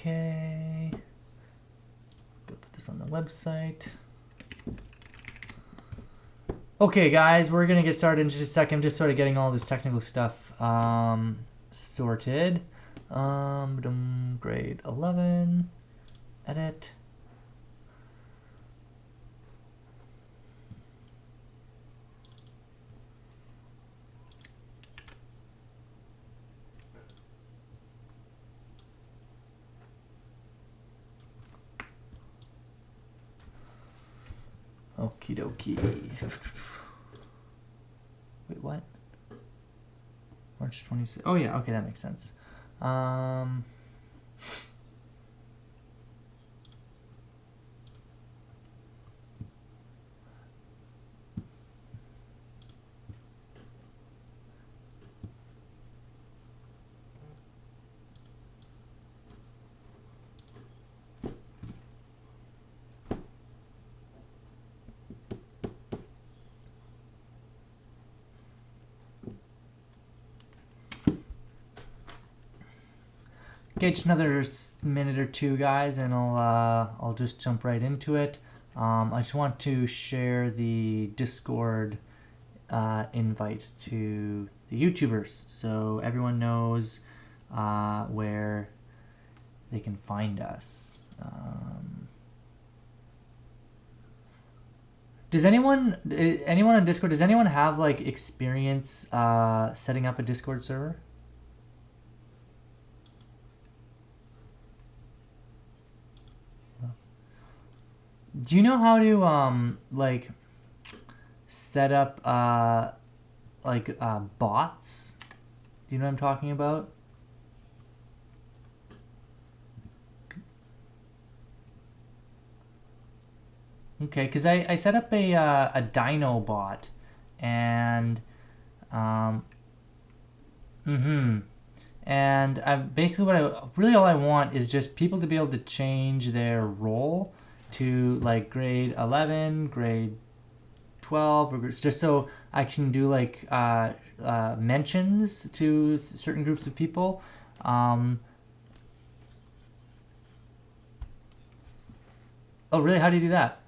Okay. Go put this on the website. Okay, guys, we're gonna get started in just a second. I'm just sort of getting all this technical stuff sorted. Grade 11, edit. Okie dokie. Wait, what? March 26th. Oh, yeah. Okay, that makes sense. Okay, just another minute or two, guys, and I'll just jump right into it. I just want to share the Discord invite to the YouTubers so everyone knows where they can find us. Does anyone on Discord, does anyone have like experience setting up a Discord server? Do you know how to like set up bots? Do you know what I'm talking about? Okay, because I set up a Dino bot, and and basically what all I want is just people to be able to change their role to like grade 11, grade 12, or just so I can do like mentions to certain groups of people. Oh, really? How do you do that?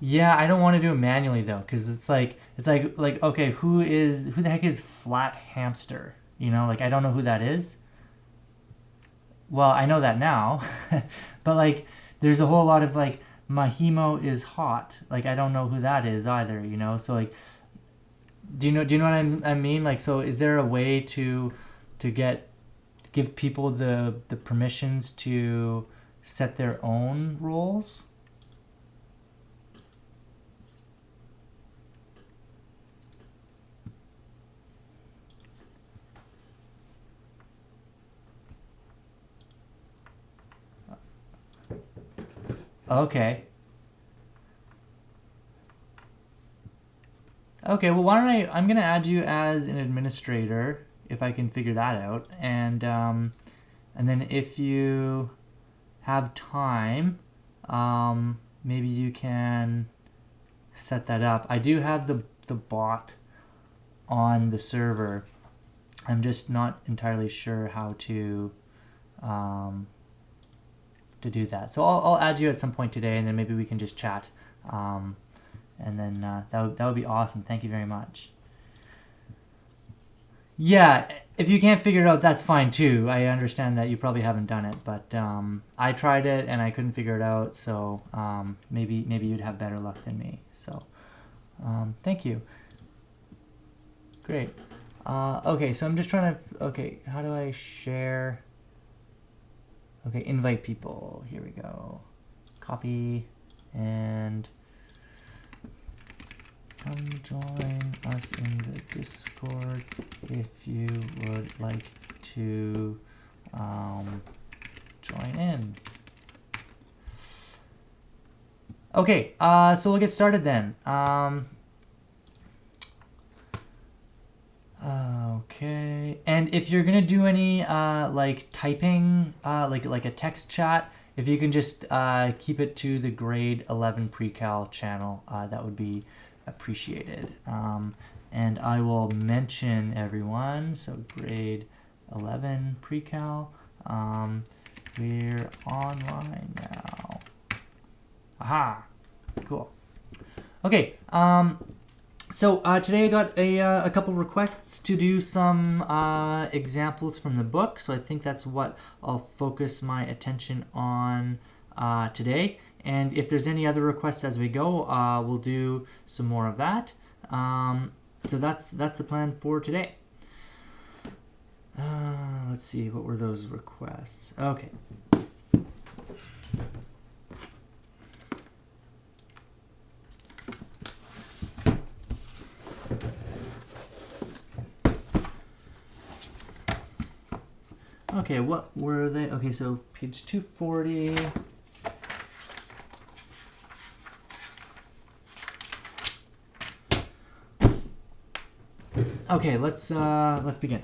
Yeah, I don't want to do it manually though, because it's like okay, who the heck is Flat Hamster? You know, like I don't know who that is. Well, I know that now, but like there's a whole lot of like Mahimo is hot. Like I don't know who that is either. You know, so like do you know what I mean? Like, so is there a way to give people the permissions to set their own roles? Okay. Okay, well, why don't I'm going to add you as an administrator, if I can figure that out. And then if you have time, maybe you can set that up. I do have the bot on the server. I'm just not entirely sure how to do that. So I'll add you at some point today, and then maybe we can just chat. And then that would be awesome. Thank you very much. Yeah, if you can't figure it out, that's fine too. I understand that you probably haven't done it, but I tried it and I couldn't figure it out. So maybe you'd have better luck than me. So thank you. Great. Okay, so I'm just trying to. Okay, how do I share? Okay, invite people. Here we go. Copy and come join us in the Discord if you would like to join in. Okay, so we'll get started then. Okay, and if you're gonna do any like typing, like a text chat, if you can just keep it to the grade 11 pre-cal channel, that would be appreciated. And I will mention everyone, so grade 11 pre-cal, we're online now. Aha, cool. Okay, so today I got a couple requests to do some examples from the book, so I think that's what I'll focus my attention on today. And if there's any other requests as we go, we'll do some more of that. So that's the plan for today. Let's see, what were those requests? Okay. Okay, what were they? Okay, so page 240. Okay, let's begin.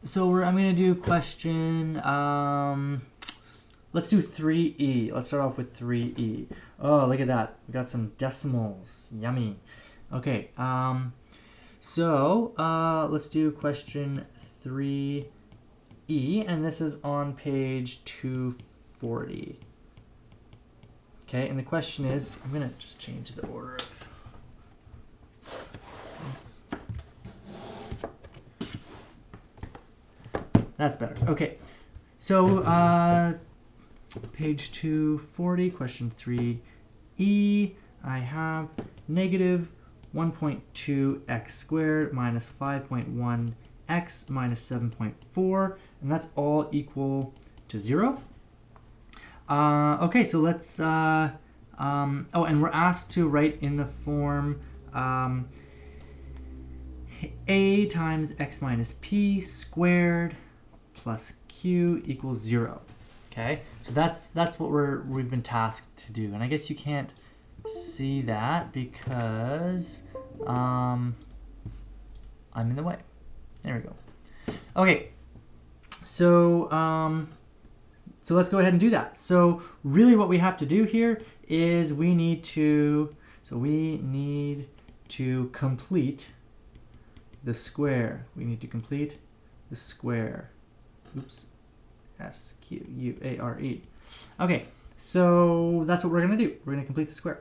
So I'm gonna do question. Let's do 3e. Let's start off with 3e. Oh, look at that. We got some decimals. Yummy. Okay. So let's do question 3e, and this is on page 240. Okay, and the question is, I'm gonna just change the order of this. That's better. Okay, so page 240, question 3e, I have negative 1.2x squared minus 5.1x minus 7.4, and that's all equal to 0. Okay, so let's, oh, and we're asked to write in the form a times x minus p squared plus q equals 0. Okay, so that's what we've been tasked to do, and I guess you can't see that because I'm in the way. There we go. Okay, so so let's go ahead and do that. So really what we have to do here is we need to complete the square. We need to complete the square. Oops. S-Q-U-A-R-E. Okay, so that's what we're going to do. We're going to complete the square.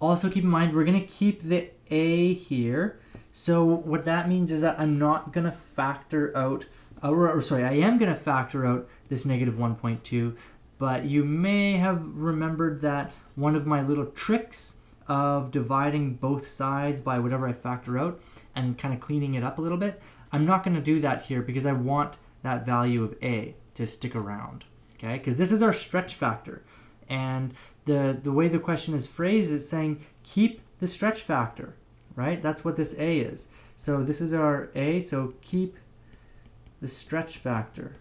Also keep in mind, we're going to keep the a here. So what that means is that I'm not going to factor out, I am going to factor out this negative 1.2, but you may have remembered that one of my little tricks of dividing both sides by whatever I factor out and kind of cleaning it up a little bit, I'm not going to do that here because I want that value of a to stick around, okay? Because this is our stretch factor, and the way the question is phrased is saying keep the stretch factor, right? That's what this a is. So this is our a, so keep the stretch factor,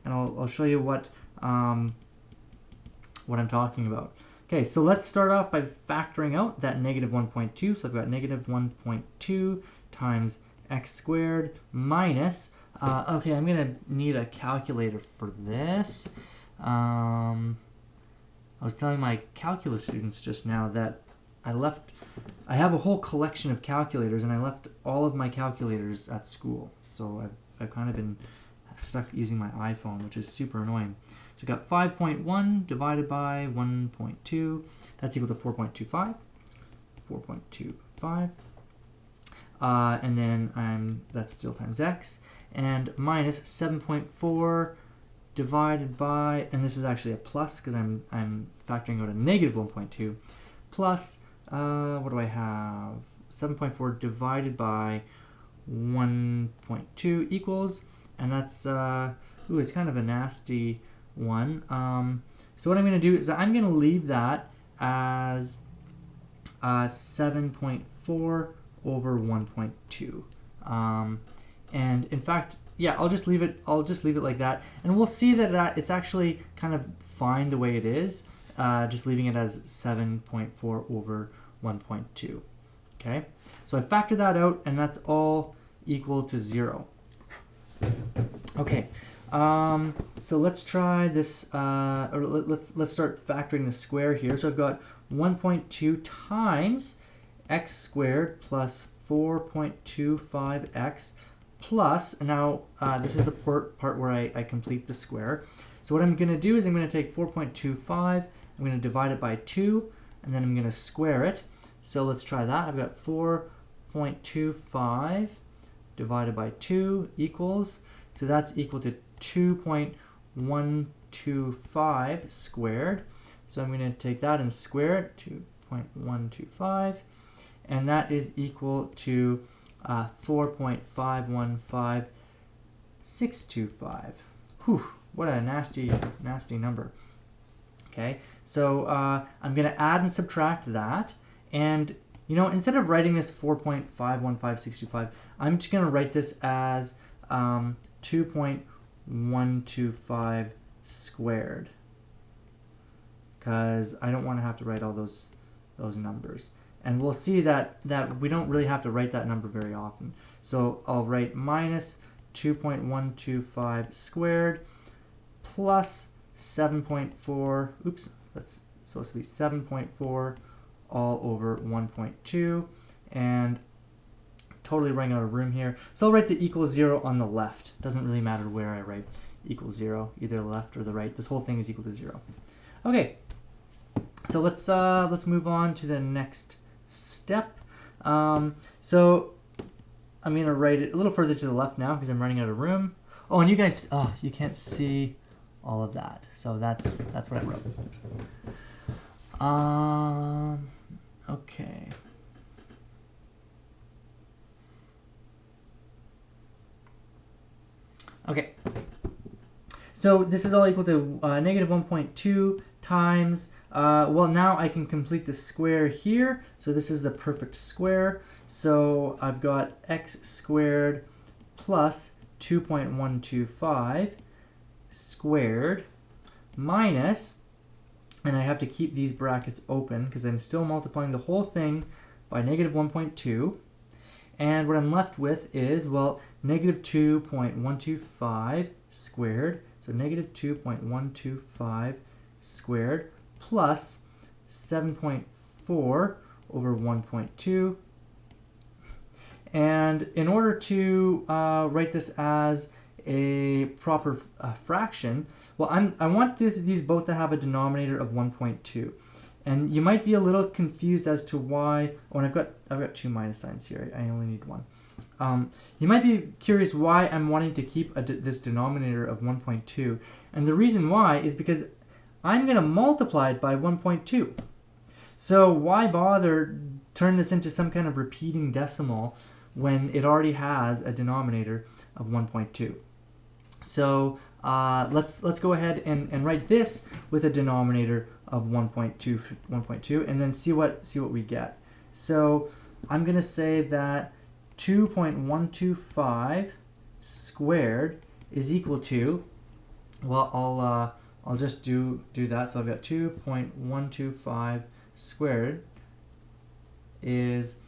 and I'll show you what I'm talking about. Okay, so let's start off by factoring out that negative 1.2. So I've got negative 1.2 times x squared minus, okay, I'm going to need a calculator for this. I was telling my calculus students just now that I have a whole collection of calculators, and I left all of my calculators at school. So I've kind of been stuck using my iPhone, which is super annoying. So we've got 5.1 divided by 1.2. That's equal to 4.25. 4.25. And then that's still times x. And minus 7.4 divided by, and this is actually a plus because I'm factoring out a negative 1.2, plus, what do I have? 7.4 divided by 1.2 equals, and that's, it's kind of a nasty one. So what I'm going to do is I'm going to leave that as 7.4 over 1.2. And in fact, yeah, I'll just leave it like that, and we'll see that it's actually kind of fine the way it is, just leaving it as 7.4 over 1.2. Okay, so I factor that out, and that's all equal to 0. Okay, So let's try this, or let's start factoring the square here. So I've got 1.2 times x squared plus 4.25x plus, and now this is the part where I complete the square. So what I'm going to do is I'm going to take 4.25, I'm going to divide it by 2, and then I'm going to square it. So let's try that. I've got 4.25 divided by 2 equals, so that's equal to 2.125 squared. So I'm going to take that and square it, 2.125, and that is equal to 4.515625. Whew, what a nasty number. Okay, so I'm going to add and subtract that, and instead of writing this 4.515625, I'm just going to write this as 2.125 squared, because I don't want to have to write all those numbers. And we'll see that we don't really have to write that number very often. So I'll write minus 2.125 squared plus 7.4, oops, that's supposed to be 7.4 all over 1.2, and totally running out of room here. So I'll write the equals 0 on the left. Doesn't really matter where I write equals 0, either the left or the right. This whole thing is equal to 0. Okay, so let's move on to the next step. So I'm going to write it a little further to the left now because I'm running out of room. Oh, and you guys, you can't see all of that. So that's what I wrote. Okay. Okay. So this is all equal to negative 1.2 times, well, now I can complete the square here. So this is the perfect square. So I've got x squared plus 2.125 squared minus, and I have to keep these brackets open because I'm still multiplying the whole thing by negative 1.2. And what I'm left with is, well, negative 2.125 squared. So negative 2.125 squared plus 7.4 over 1.2. And in order to write this as a proper fraction, well, I want these both to have a denominator of 1.2. And you might be a little confused as to why. Oh, and I've got two minus signs here. I only need one. You might be curious why I'm wanting to keep this denominator of 1.2. And the reason why is because I'm going to multiply it by 1.2. So why bother turn this into some kind of repeating decimal when it already has a denominator of 1.2? So let's go ahead and write this with a denominator of 1.2 and then see what we get. So I'm going to say that 2.125 squared is equal to, well, I'll just do that. So I've got 2.125 squared is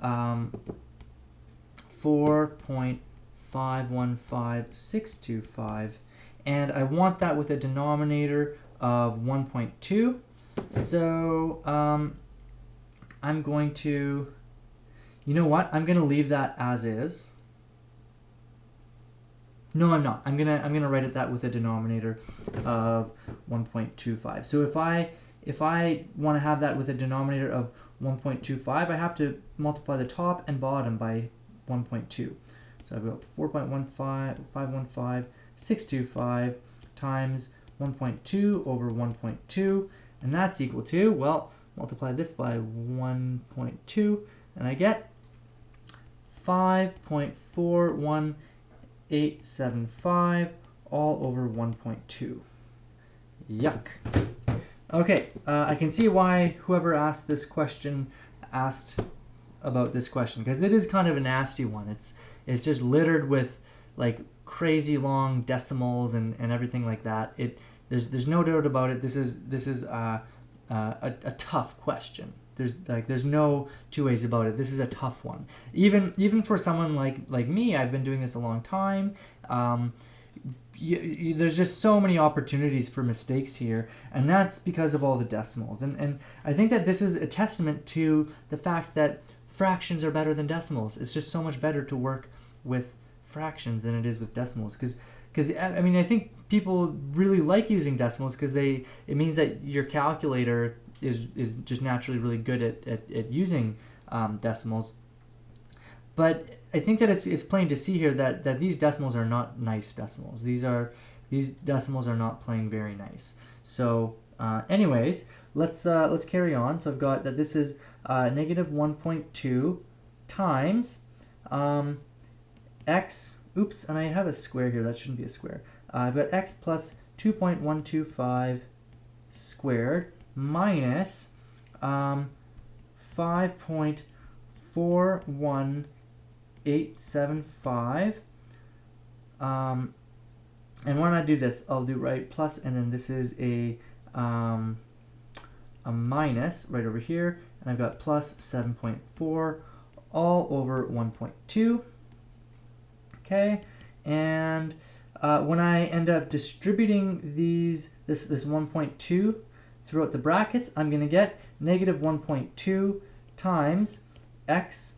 4.515625, and I want that with a denominator of 1.2. So I'm going to, you know what? I'm going to leave that as is. No, I'm not. I'm gonna write that with a denominator of 1.25. So if I want to have that with a denominator of 1.25, I have to multiply the top and bottom by 1.2. So I've got 4.515625 times 1.2 over 1.2, and that's equal to, well, multiply this by 1.2, and I get 5.41875 all over 1.2. Yuck. Okay, I can see why whoever asked this question asked about this question, because it is kind of a nasty one. It's just littered with like crazy long decimals and everything like that. There's no doubt about it. This is a tough question. There's no two ways about it. This is a tough one. Even for someone like me, I've been doing this a long time. there's just so many opportunities for mistakes here, and that's because of all the decimals. And I think that this is a testament to the fact that fractions are better than decimals. It's just so much better to work with fractions than it is with decimals, because I mean, I think people really like using decimals because it means that your calculator is just naturally really good at using decimals. But I think that it's plain to see here that these decimals are not nice decimals. These decimals are not playing very nice. So anyways, let's carry on. So I've got that this is negative 1.2 times x. Oops, and I have a square here. That shouldn't be a square. I've got x plus 2.125 squared minus 5.41875. And when I do this, I'll do right plus, and then this is a minus right over here, and I've got plus 7.4 all over 1.2. Okay, and when I end up distributing this 1.2 throughout the brackets, I'm going to get negative 1.2 times x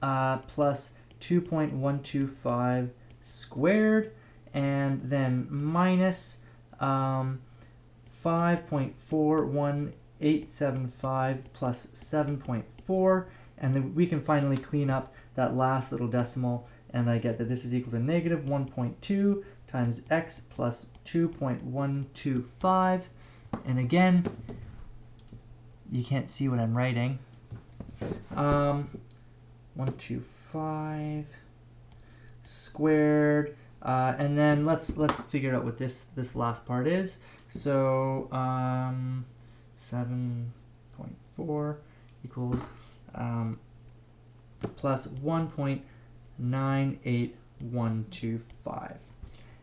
plus 2.125 squared, and then minus 5.41875 plus 7.4, and then we can finally clean up that last little decimal, and I get that this is equal to negative 1.2 times x plus 2.125. And again, you can't see what I'm writing. 125 squared, and then let's figure out what this last part is. So 7.4 equals plus 1.98125,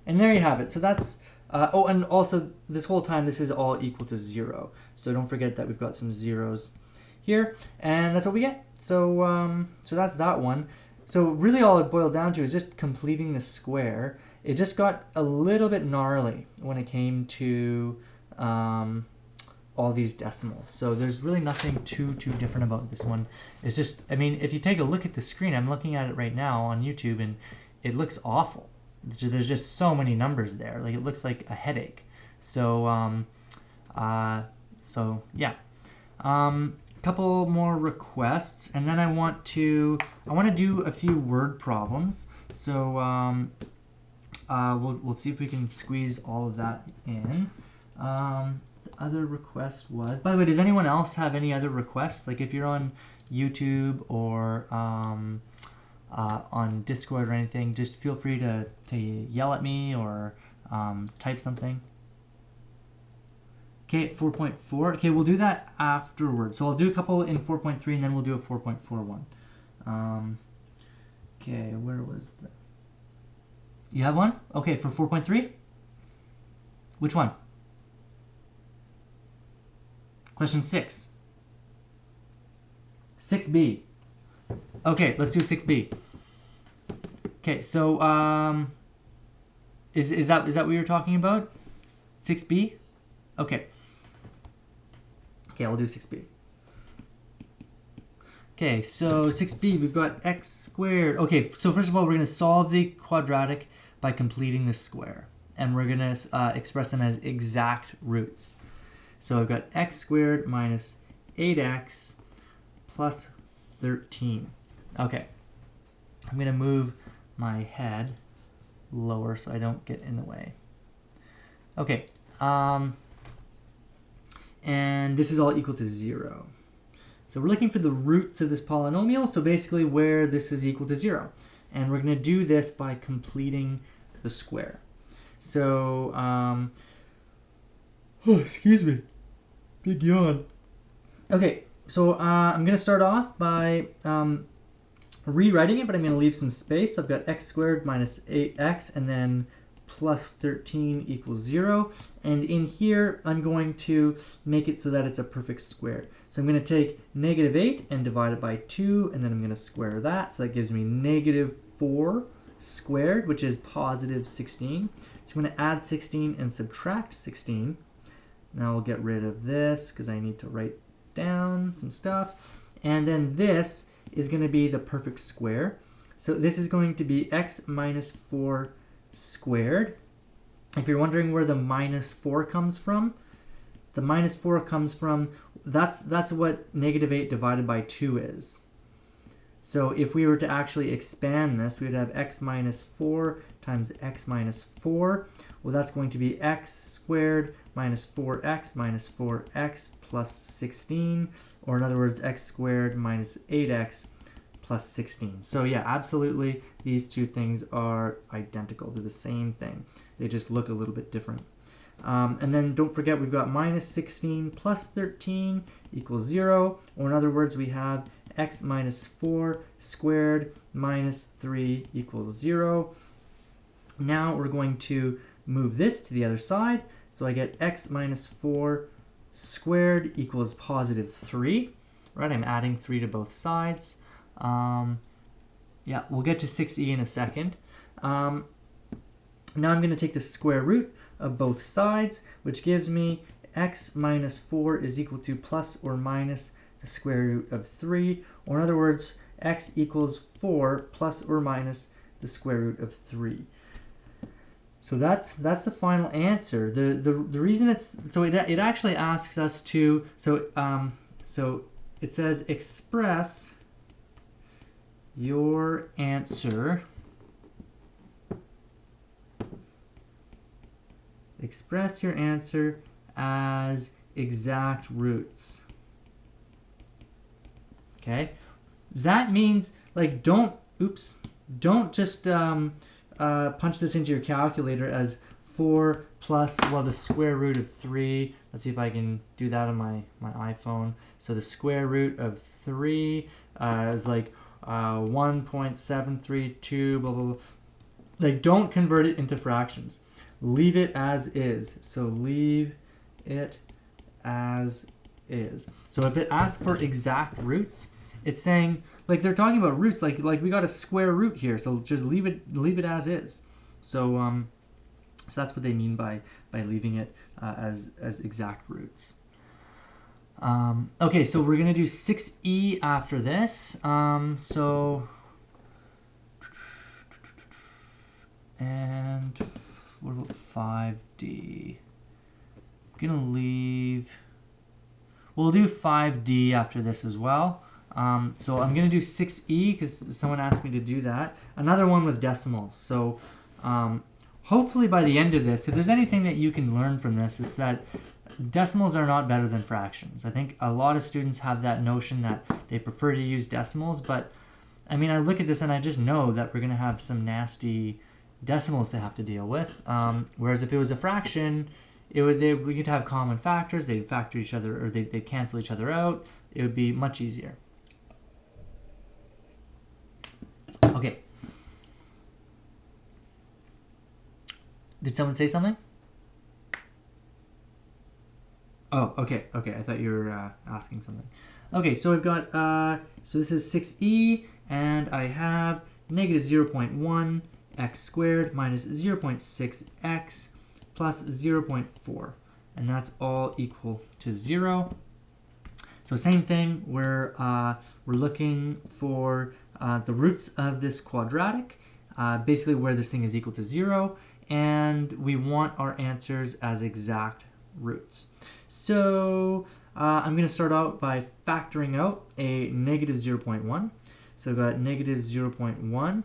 and there you have it. So that's oh, and also this whole time this is all equal to 0. So don't forget that we've got some zeros here, and that's what we get. So so that's that one. So really all it boiled down to is just completing the square. It just got a little bit gnarly when it came to all these decimals. So there's really nothing too different about this one. It's just, I mean, if you take a look at the screen, I'm looking at it right now on YouTube, and it looks awful. There's just so many numbers there. Like, it looks like a headache. So so yeah. Couple more requests, and then I want to do a few word problems. So we'll see if we can squeeze all of that in. The other request was, by the way, does anyone else have any other requests? Like, if you're on YouTube or on Discord or anything, just feel free to yell at me or type something. Okay, 4.4. Okay, we'll do that afterwards. So I'll do a couple in 4.3, and then we'll do a 4.41. Okay, where was that? You have one? Okay, for 4.3? Which one? Question 6. 6b. Okay, let's do 6b. Okay, so is that what you're talking about? 6b? Okay. Okay, I'll do 6b. Okay, so 6b, we've got x squared. Okay, so first of all, we're going to solve the quadratic by completing the square. And we're going to express them as exact roots. So I've got x squared minus 8x plus 13. Okay. I'm going to move my head lower so I don't get in the way. Okay. And this is all equal to 0. So we're looking for the roots of this polynomial, so basically where this is equal to 0. And we're going to do this by completing the square. So, oh, excuse me, big yawn. Okay, so I'm going to start off by rewriting it, but I'm going to leave some space. So I've got x squared minus 8x, and then plus 13 equals 0. And in here, I'm going to make it so that it's a perfect square. So I'm going to take negative 8 and divide it by 2, and then I'm going to square that. So that gives me negative 4 squared, which is positive 16. So I'm going to add 16 and subtract 16. Now I'll get rid of this because I need to write down some stuff. And then this is going to be the perfect square. So this is going to be x minus 4 squared. If you're wondering where the minus 4 comes from, the minus 4 comes from, that's what negative 8 divided by 2 is. So if we were to actually expand this, we would have x minus 4 times x minus 4. Well, that's going to be x squared minus 4x plus 16. Or in other words, x squared minus 8x plus 16. So yeah, absolutely, these two things are identical. They're the same thing. They just look a little bit different. And then don't forget, we've got minus 16 plus 13 equals 0. Or in other words, we have x minus 4 squared minus 3 equals 0. Now we're going to move this to the other side. So I get x minus 4 squared equals positive 3. Right, I'm adding 3 to both sides. Yeah, we'll get to 6e in a second. Now I'm going to take the square root of both sides, which gives me x minus 4 is equal to plus or minus the square root of 3. Or in other words, x equals 4 plus or minus the square root of 3. So that's the final answer. The reason it actually asks us to so it says express your answer. Express your answer as exact roots. Okay, that means like don't just punch this into your calculator as 4 plus, well, the square root of 3. Let's see if I can do that on my iPhone. So the square root of 3 is like 1.732, blah, blah, blah. Like, don't convert it into fractions. Leave it as is. So leave it as is. So if it asks for exact roots, it's saying, like, they're talking about roots, like we got a square root here, so just leave it as is. So so that's what they mean by leaving it as exact roots. Okay, so we're gonna do 6e after this. And what about 5d? I'm gonna leave. We'll do 5d after this as well. So I'm going to do 6e because someone asked me to do that. Another one with decimals. So hopefully by the end of this, if there's anything that you can learn from this, it's that decimals are not better than fractions. I think a lot of students have that notion that they prefer to use decimals, but I mean, I look at this and I just know that we're going to have some nasty decimals to have to deal with. Whereas if it was a fraction, we could have common factors, they'd factor each other, or they'd cancel each other out. It would be much easier. Okay. Did someone say something? Oh, okay. I thought you were asking something. Okay, so I've got, so this is 6e, and I have negative 0.1 x squared minus 0.6x plus 0.4, and that's all equal to 0. So same thing, we're looking for the roots of this quadratic, basically where this thing is equal to 0, and we want our answers as exact roots. So I'm going to start out by factoring out a negative 0.1. So I've got negative 0.1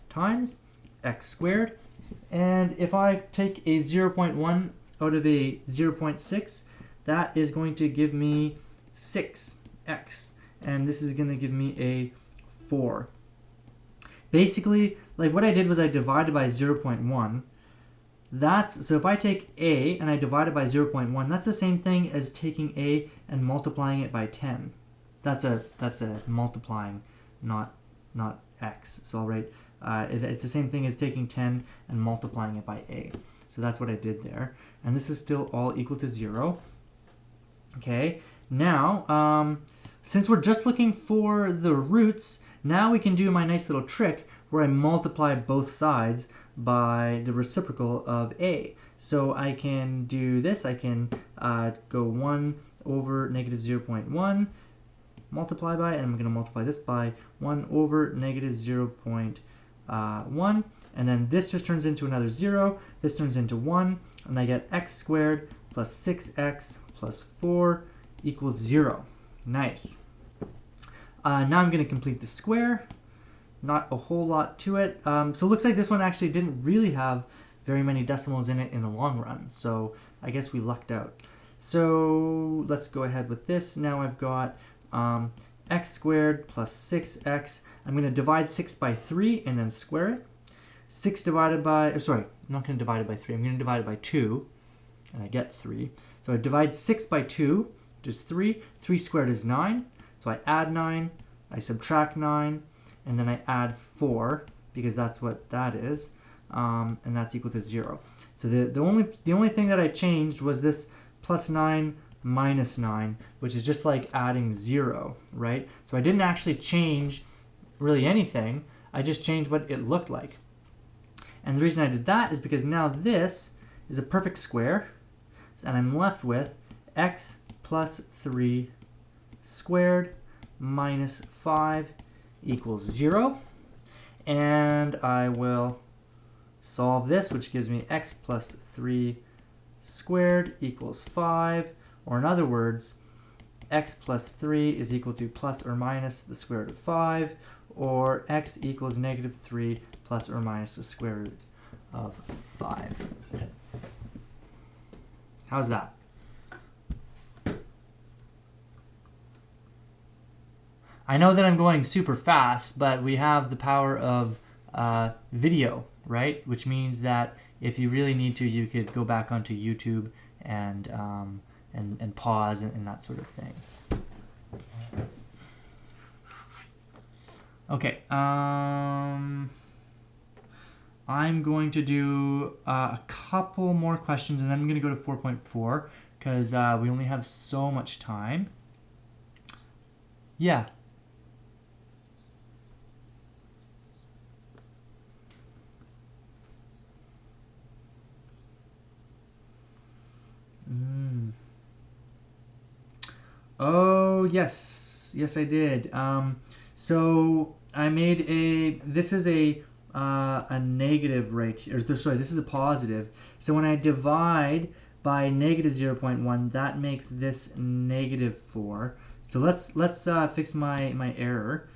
times x squared, and if I take a 0.1 out of a 0.6, that is going to give me 6x, and this is going to give me a 4. Basically, like what I did was I divided by 0.1. So if I take a and I divide it by 0.1, that's the same thing as taking a and multiplying it by 10. That's a multiplying, not x. So I'll write it's the same thing as taking 10 and multiplying it by a. So that's what I did there, and this is still all equal to 0. Okay. Now, since we're just looking for the roots, now we can do my nice little trick where I multiply both sides by the reciprocal of a. So I can do this. I can go 1 over negative 0.1, multiply by, and I'm going to multiply this by 1 over negative 0.1. And then this just turns into another 0. This turns into 1. And I get x squared plus 6x plus 4 equals 0. Nice. Now I'm going to complete the square. Not a whole lot to it. So it looks like this one actually didn't really have very many decimals in it in the long run. So I guess we lucked out. So let's go ahead with this. Now I've got x squared plus 6x. I'm going to divide 6 by 3 and then square it. 6 divided by, sorry, I'm not going to divide it by 3. I'm going to divide it by 2, and I get 3. So I divide 6 by 2, which is 3. 3 squared is 9. So I add 9, I subtract 9, and then I add 4, because that's what that is, and that's equal to 0. So the only thing that I changed was this plus 9 minus 9, which is just like adding 0, right? So I didn't actually change really anything. I just changed what it looked like. And the reason I did that is because now this is a perfect square, and I'm left with x plus 3 squared minus 5 equals 0. And I will solve this, which gives me x plus 3 squared equals 5. Or in other words, x plus 3 is equal to plus or minus the square root of 5, or x equals negative 3 plus or minus the square root of 5. How's that? I know that I'm going super fast, but we have the power of video, right? Which means that if you really need to, you could go back onto YouTube and pause and that sort of thing. Okay, I'm going to do a couple more questions, and then I'm going to go to 4.4 because we only have so much time. Yeah. Oh, yes. Yes, I did. So I made this is a negative right here, sorry, this is a positive. So when I divide by negative 0.1, that makes this negative 4. So let's fix my error.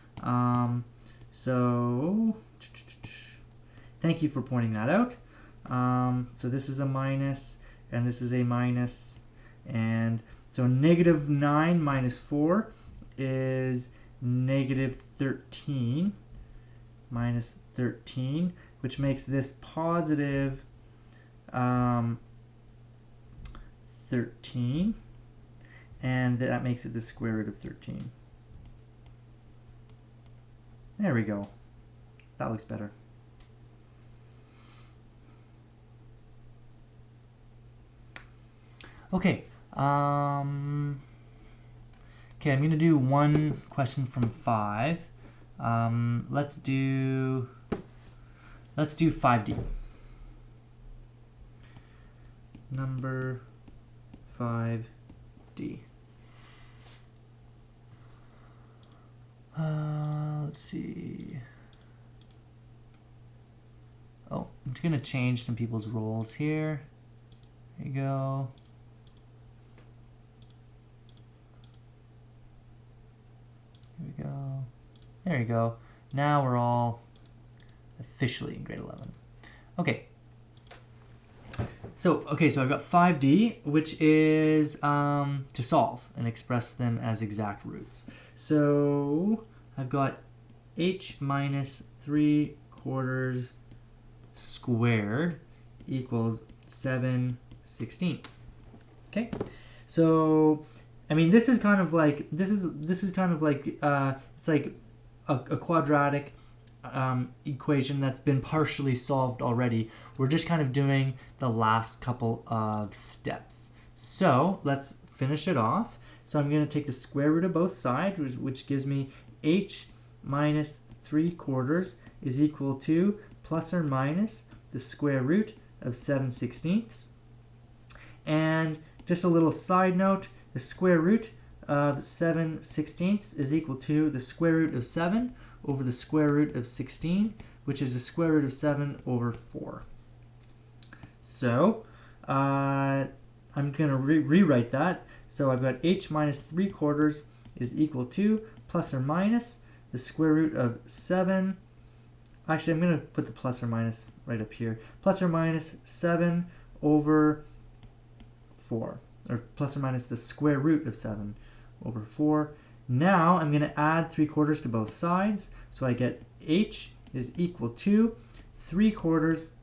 So thank you for pointing that out. So this is a minus, and this is a minus, and so negative 9 minus 4 is negative 13 minus 13, which makes this positive 13, and that makes it the square root of 13. There we go. That looks better. Okay. Okay, I'm gonna do one question from 5. Let's do 5D. Number 5D. Let's see. Oh, I'm just gonna change some people's roles here. There you go. Here we go. There you go. Now we're all officially in grade 11. Okay. So I've got 5D, which is to solve and express them as exact roots. So I've got h minus 3/4 squared equals 7/16. Okay. So I mean, this is kind of like it's like a quadratic equation that's been partially solved already. We're just kind of doing the last couple of steps. So let's finish it off. So I'm going to take the square root of both sides, which gives me h minus 3/4 is equal to plus or minus the square root of 7/16. And just a little side note, the square root of 7/16 is equal to the square root of 7 over the square root of 16, which is the square root of 7 over 4. So I'm going to rewrite that. So I've got h minus 3/4 is equal to plus or minus the square root of 7. Actually, I'm going to put the plus or minus right up here. Plus or minus 7 over 4. Or plus or minus the square root of 7 over 4. Now I'm going to add 3/4 to both sides. So I get h is equal to 3/4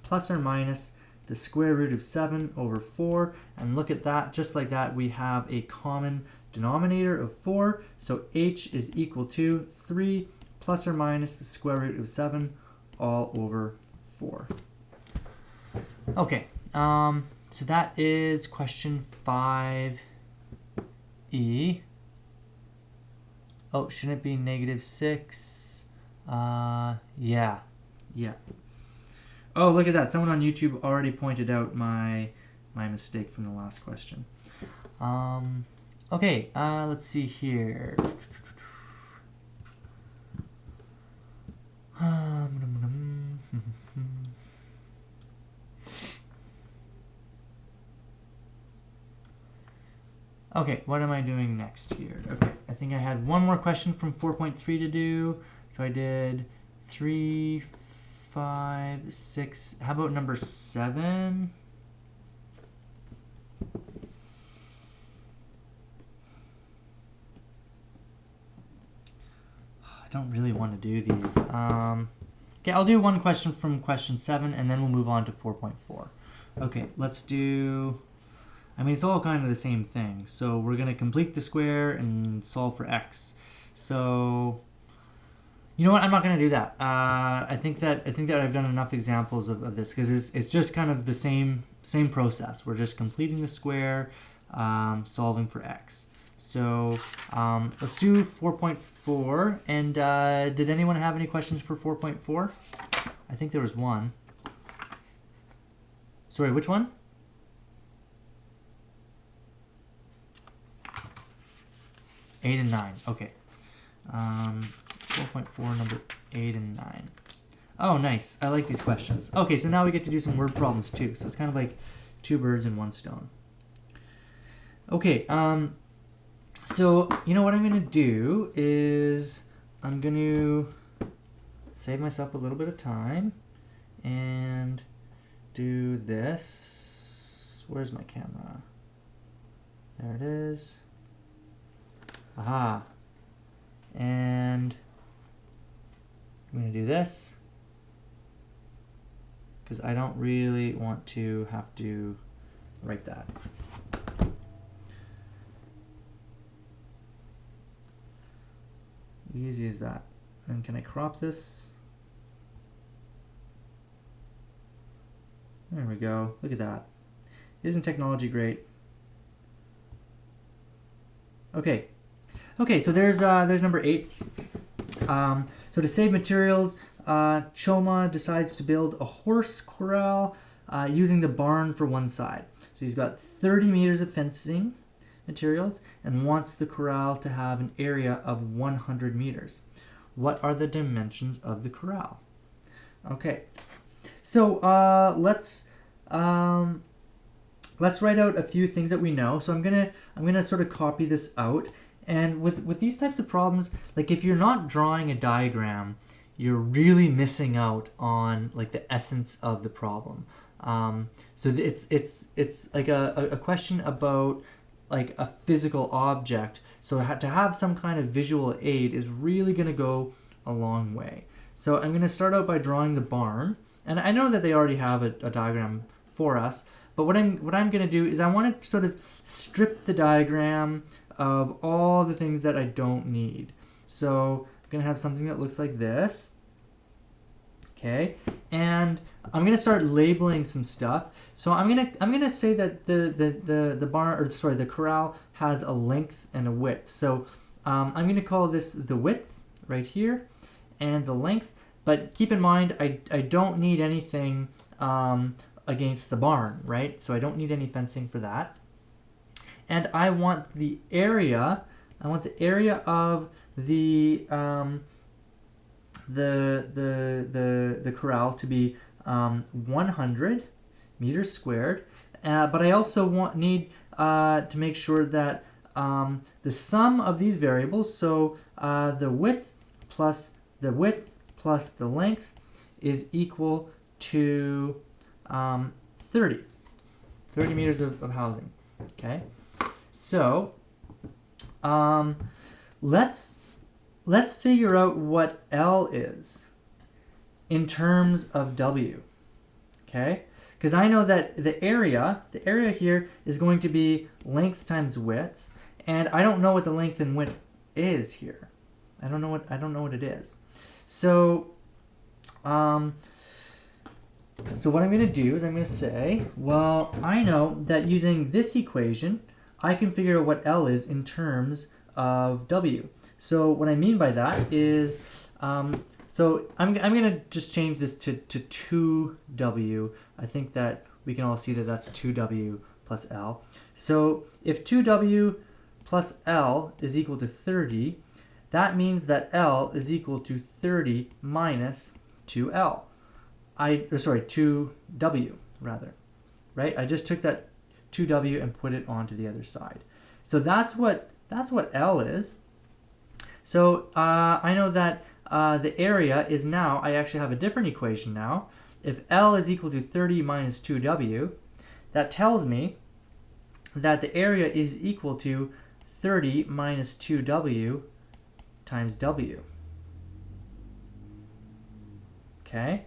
plus or minus the square root of 7 over 4. And look at that, just like that, we have a common denominator of 4. So h is equal to 3 plus or minus the square root of 7 all over 4. Okay, so that is question 5e. Oh, shouldn't it be -6? Yeah. Oh, look at that. Someone on YouTube already pointed out my mistake from the last question. Okay, let's see here. Okay, what am I doing next here? Okay, I think I had one more question from 4.3 to do. So I did 3, 5, 6. How about number 7? I don't really want to do these. Okay, I'll do one question from question 7, and then we'll move on to 4.4. Okay, let's do... I mean, it's all kind of the same thing. So we're going to complete the square and solve for x. So, you know what? I'm not going to do that. I think that I've done enough examples of this because it's just kind of the same process. We're just completing the square, solving for x. So let's do 4.4. And did anyone have any questions for 4.4? I think there was one. Sorry, which one? 8 and 9. Okay. 4.4, number 8 and 9. Oh, nice. I like these questions. Okay, so now we get to do some word problems too. So it's kind of like 2 birds in 1 stone. Okay. So you know what I'm going to do is I'm going to save myself a little bit of time and do this. Where's my camera? There it is. Aha. And I'm going to do this because I don't really want to have to write that. Easy as that. And can I crop this? There we go. Look at that. Isn't technology great? Okay. Okay, so there's number 8. So to save materials, Choma decides to build a horse corral using the barn for one side. So he's got 30 meters of fencing materials and wants the corral to have an area of 100 meters. What are the dimensions of the corral? Okay, so let's write out a few things that we know. So I'm gonna sort of copy this out. And with these types of problems, like if you're not drawing a diagram, you're really missing out on like the essence of the problem. So it's like a question about like a physical object. So to have some kind of visual aid is really going to go a long way. So I'm going to start out by drawing the barn, and I know that they already have a diagram for us. But what I'm going to do is I want to sort of strip the diagram of all the things that I don't need. So I'm going to have something that looks like this. Okay, and I'm going to start labeling some stuff. So I'm going to say that the barn, or sorry, the corral has a length and a width. So I'm going to call this the width right here, and the length. But keep in mind, I don't need anything against the barn, right? So I don't need any fencing for that. And I want the area. I want the area of the corral to be 100 meters squared. But I also need to make sure that the sum of these variables, so the width plus the length, is equal to 30 meters of housing. Okay, so let's figure out what L is in terms of W. Okay, because I know that the area here is going to be length times width, and I don't know what the length and width is here. I don't know what it is. So so what I'm going to do is I'm going to say, well, I know that using this equation, I can figure out what L is in terms of W. So what I mean by that is, so I'm going to just change this to 2W. I think that we can all see that that's 2W plus L. So if 2W plus L is equal to 30, that means that L is equal to 30 minus 2L. 2W rather, right? I just took that 2W and put it onto the other side. So that's what L is. So I know that the area is now, I actually have a different equation now. If L is equal to 30 minus 2W, that tells me that the area is equal to 30 minus 2W times W. Okay?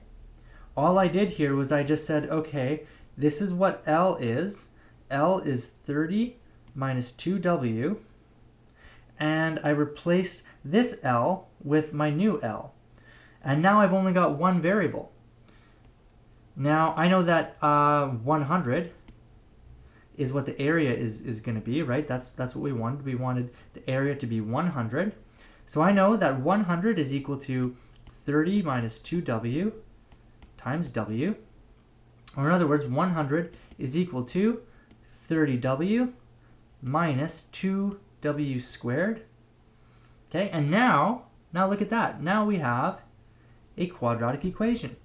All I did here was I just said, okay, this is what L is. L is 30 minus 2W. And I replaced this L with my new L. And now I've only got one variable. Now I know that 100 is what the area is going to be, right? That's what we wanted. We wanted the area to be 100. So I know that 100 is equal to 30 minus 2W times W. Or in other words, 100 is equal to 30W minus 2W squared. Okay, and now look at that. Now we have a quadratic equation.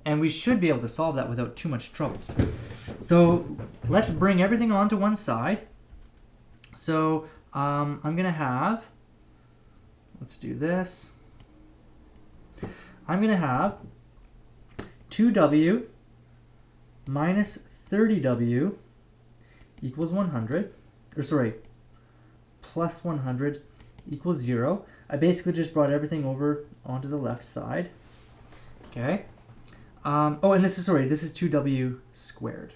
And we should be able to solve that without too much trouble. So let's bring everything onto one side. So I'm going to have, let's do this. I'm going to have 2W minus 30W equals 100. Or sorry, plus 100 equals 0. I basically just brought everything over onto the left side. Okay. Oh, and this is 2W squared.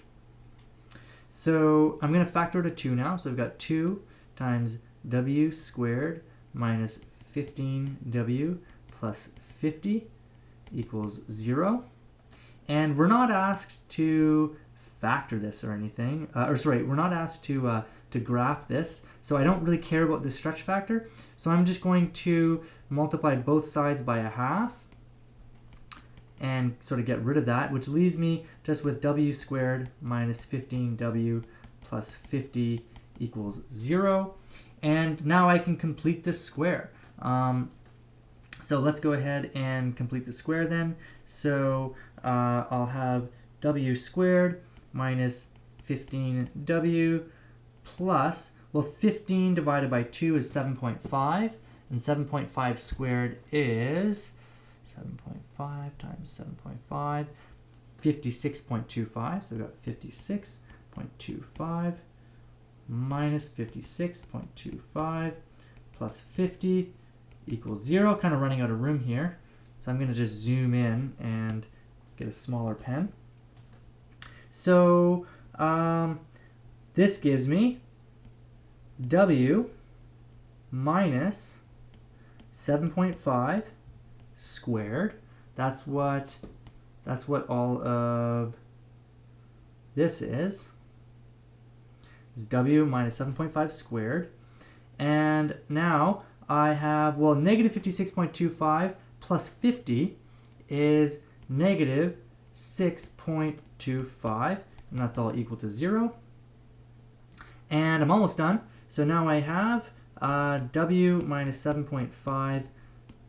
So I'm going to factor to 2 now. So I've got 2 times W squared minus 15W plus 50 equals 0. And we're not asked to factor this or anything. We're not asked to graph this. So I don't really care about the stretch factor. So I'm just going to multiply both sides by a half and sort of get rid of that, which leaves me just with W squared minus 15W plus 50 equals 0. And now I can complete this square. So let's go ahead and complete the square then. So I'll have W squared minus 15W plus, well, 15 divided by 2 is 7.5, and 7.5 squared is 7.5 times 7.5, 56.25. So we've got 56.25 minus 56.25 plus 50 equals 0. Kind of running out of room here. So I'm going to just zoom in and get a smaller pen. So this gives me W minus 7.5 squared. That's what all of this is. It's W minus 7.5 squared. And now I have, well, negative 56.25 plus 50 is negative 6.25, and that's all equal to 0. And I'm almost done. So now I have w minus 7.5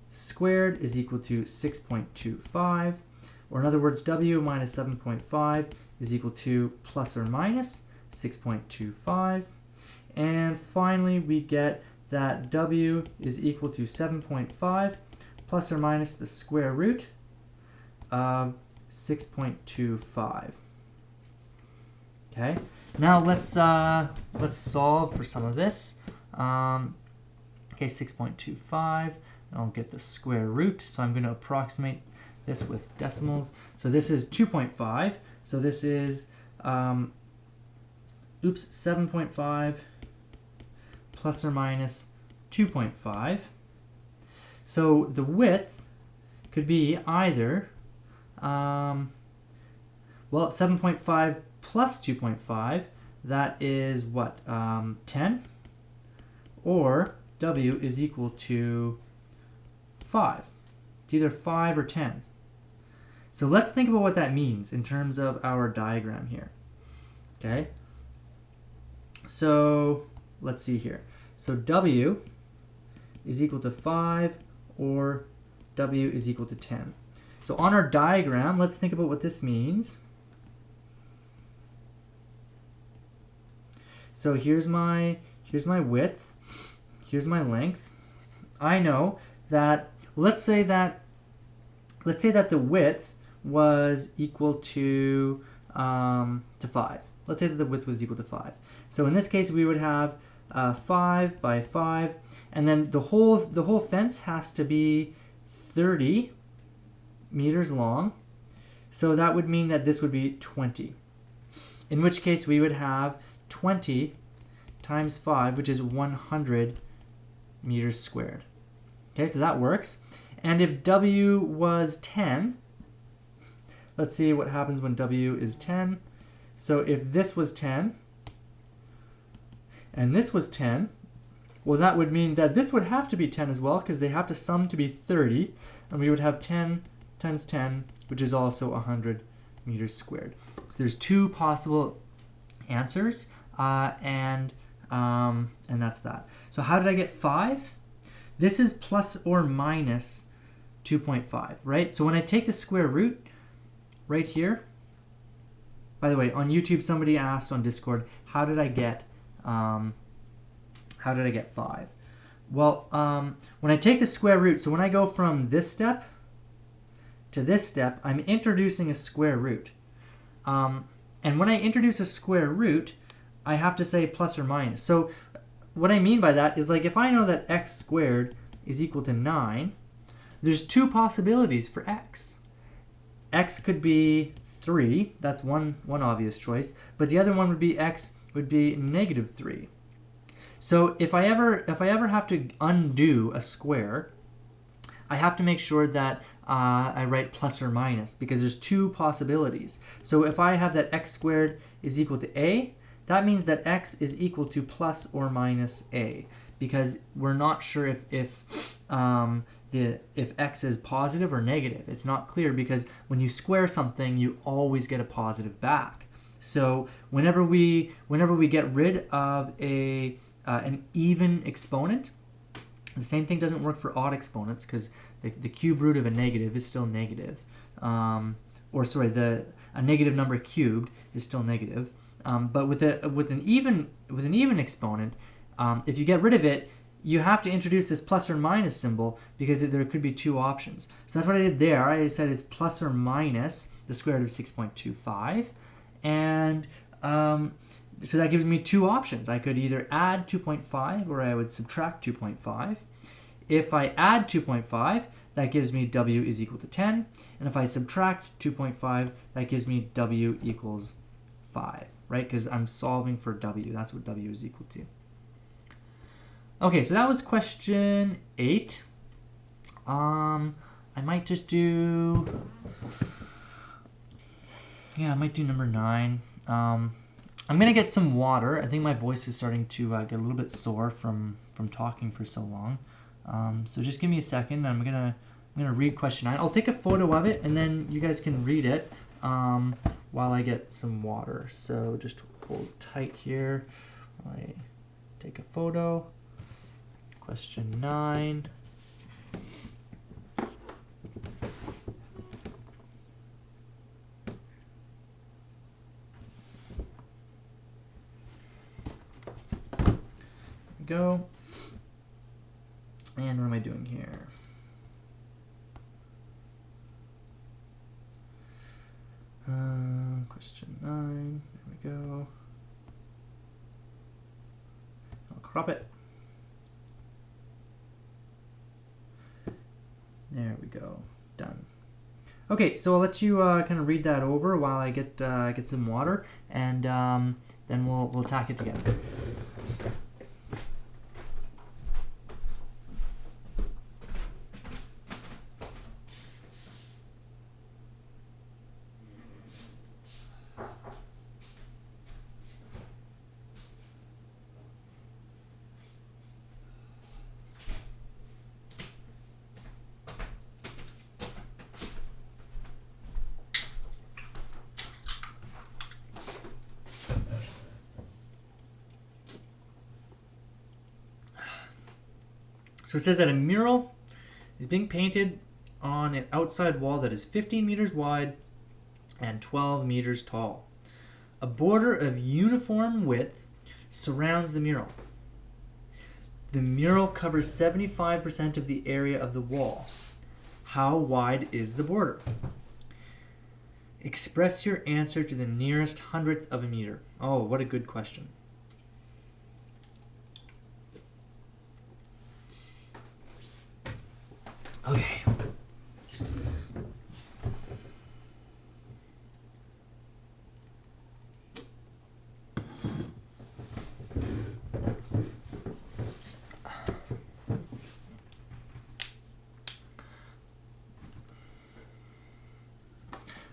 squared is equal to 6.25. Or in other words, w minus 7.5 is equal to plus or minus 6.25. And finally, we get that w is equal to 7.5 plus or minus the square root of 6.25. Okay, now let's solve for some of this. Okay, 6.25, and I'll get the square root. So I'm going to approximate this with decimals. So this is 2.5. So this is 7.5 plus or minus 2.5. So the width could be either, well, 7.5 plus 2.5, that is what, 10? Or w is equal to 5. It's either 5 or 10. So let's think about what that means in terms of our diagram here. Okay? So let's see here. So w is equal to 5 or w is equal to 10. So on our diagram, let's think about what this means. So here's my width, here's my length. I know that, let's say that the width was equal to 5. Let's say that the width was equal to 5. So in this case, we would have 5 by 5, and then the whole fence has to be 30 meters long. So that would mean that this would be 20. In which case, we would have 20 times 5, which is 100 meters squared. Okay, so that works. And if w was 10, let's see what happens when w is 10. So if this was 10, and this was 10, well, that would mean that this would have to be 10 as well, because they have to sum to be 30, and we would have 10 times 10, which is also 100 meters squared. So there's two possible answers, and that's that. So how did I get 5? This is plus or minus 2.5, right? So when I take the square root right here, by the way, on YouTube, somebody asked on Discord, how did I get 5? Well, when I take the square root, so when I go from this step to this step, I'm introducing a square root. And when I introduce a square root, I have to say plus or minus. So what I mean by that is, like, if I know that x squared is equal to 9, there's two possibilities for x. X could be 3, that's one obvious choice, but the other one would be x would be negative 3. So if I ever have to undo a square, I have to make sure that I write plus or minus, because there's two possibilities. So if I have that x squared is equal to a, that means that x is equal to plus or minus a, because we're not sure if x is positive or negative. It's not clear, because when you square something, you always get a positive back. So whenever we get rid of an even exponent, the same thing doesn't work for odd exponents, because the cube root of a negative is still negative. A negative number cubed is still negative. But with an even exponent, if you get rid of it, you have to introduce this plus or minus symbol, because there could be two options. So that's what I did there. I said it's plus or minus the square root of 6.25, and so that gives me two options. I could either add 2.5 or I would subtract 2.5. If I add 2.5, that gives me w is equal to 10, and if I subtract 2.5, that gives me w equals 5, right? Because I'm solving for w. That's what w is equal to. Okay, so that was question 8. I might just do... Yeah, I might do number 9. I'm going to get some water. I think my voice is starting to get a little bit sore from talking for so long. So just give me a second. I'm going to I'm going to read question 9. I'll take a photo of it, and then you guys can read it while I get some water. So just hold tight here while I take a photo. Question 9. Go. And what am I doing here? Question 9. There we go. I'll crop it. There we go. Done. Okay, so I'll let you kind of read that over while I get some water, and then we'll tack it together. So it says that a mural is being painted on an outside wall that is 15 meters wide and 12 meters tall. A border of uniform width surrounds the mural. The mural covers 75% of the area of the wall. How wide is the border? Express your answer to the nearest hundredth of a meter. Oh, what a good question. Okay.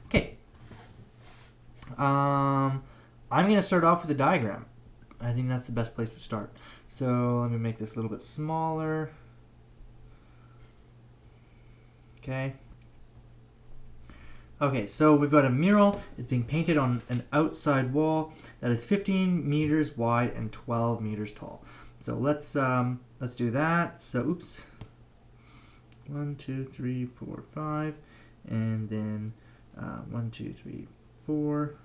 Okay. I'm going to start off with a diagram. I think that's the best place to start. So let me make this a little bit smaller. Okay. Okay, so we've got a mural. It's being painted on an outside wall that is 15 meters wide and 12 meters tall. So let's do that. So oops. 1, 2, 3, 4, 5, and then 1, 2, 3, 4.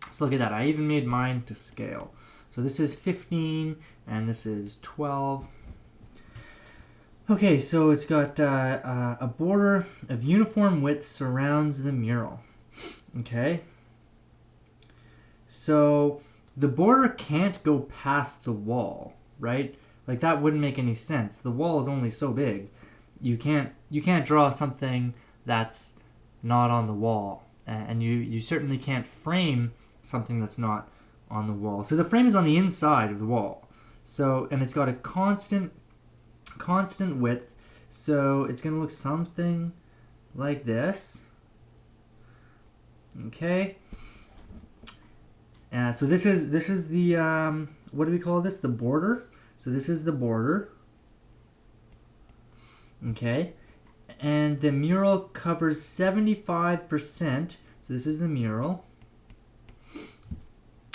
So look at that. I even made mine to scale. So this is 15 and this is 12. Okay, so it's got a border of uniform width surrounds the mural. Okay. So the border can't go past the wall, right? Like that wouldn't make any sense. The wall is only so big. You can't draw something that's not on the wall, and you certainly can't frame something that's not on the wall. So the frame is on the inside of the wall. So, and it's got a constant width. So it's going to look something like this. Okay. So this is the what do we call this? The border. So this is the border. Okay. And the mural covers 75%. So this is the mural.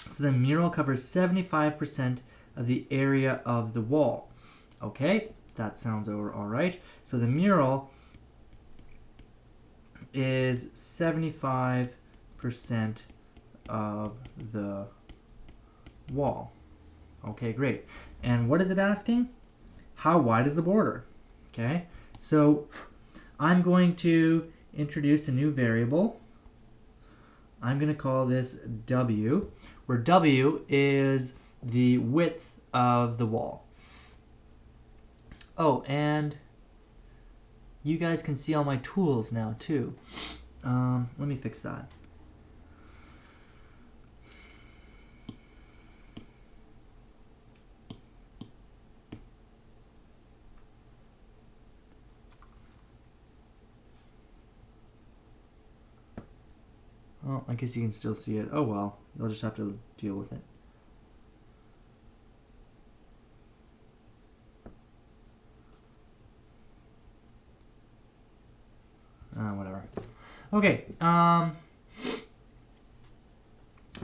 So the mural covers 75% of the area of the wall. Okay, that sounds all right. So the mural is 75% of the wall. Okay, great. And what is it asking? How wide is the border? Okay, so I'm going to introduce a new variable. I'm going to call this W, where W is the width of the wall. Oh, and you guys can see all my tools now too. Let me fix that. Oh, I guess you can still see it. Oh well, you'll just have to deal with it. Okay.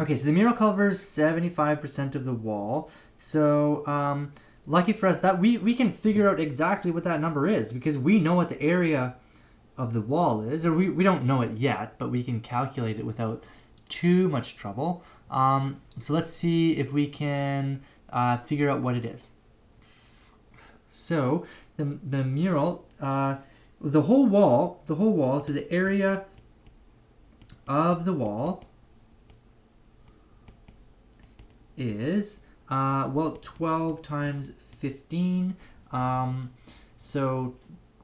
Okay, so the mural covers 75% of the wall. So lucky for us that we can figure out exactly what that number is because we know what the area of the wall is, or we don't know it yet, but we can calculate it without too much trouble. So let's see if we can figure out what it is. So the mural, the whole wall, so the area of the wall is, well, 12 times 15. So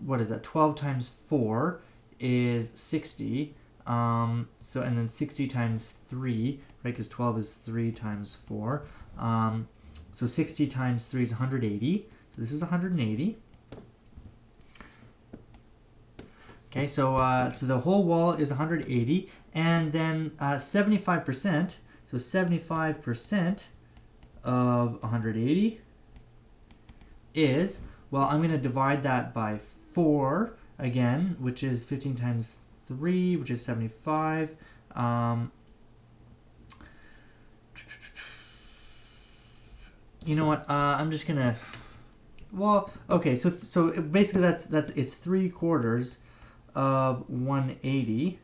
what is that? 12 times 4 is 60. So, and then 60 times 3, right? Because 12 is 3 times 4. So 60 times 3 is 180. So this is 180. Okay, so so the whole wall is 180, and then 75%. So 75% of 180 is, well, I'm going to divide that by 4 again, which is 15 times 3, which is 75. You know what? I'm just going to, well, okay, so basically that's it's 3/4 of 180,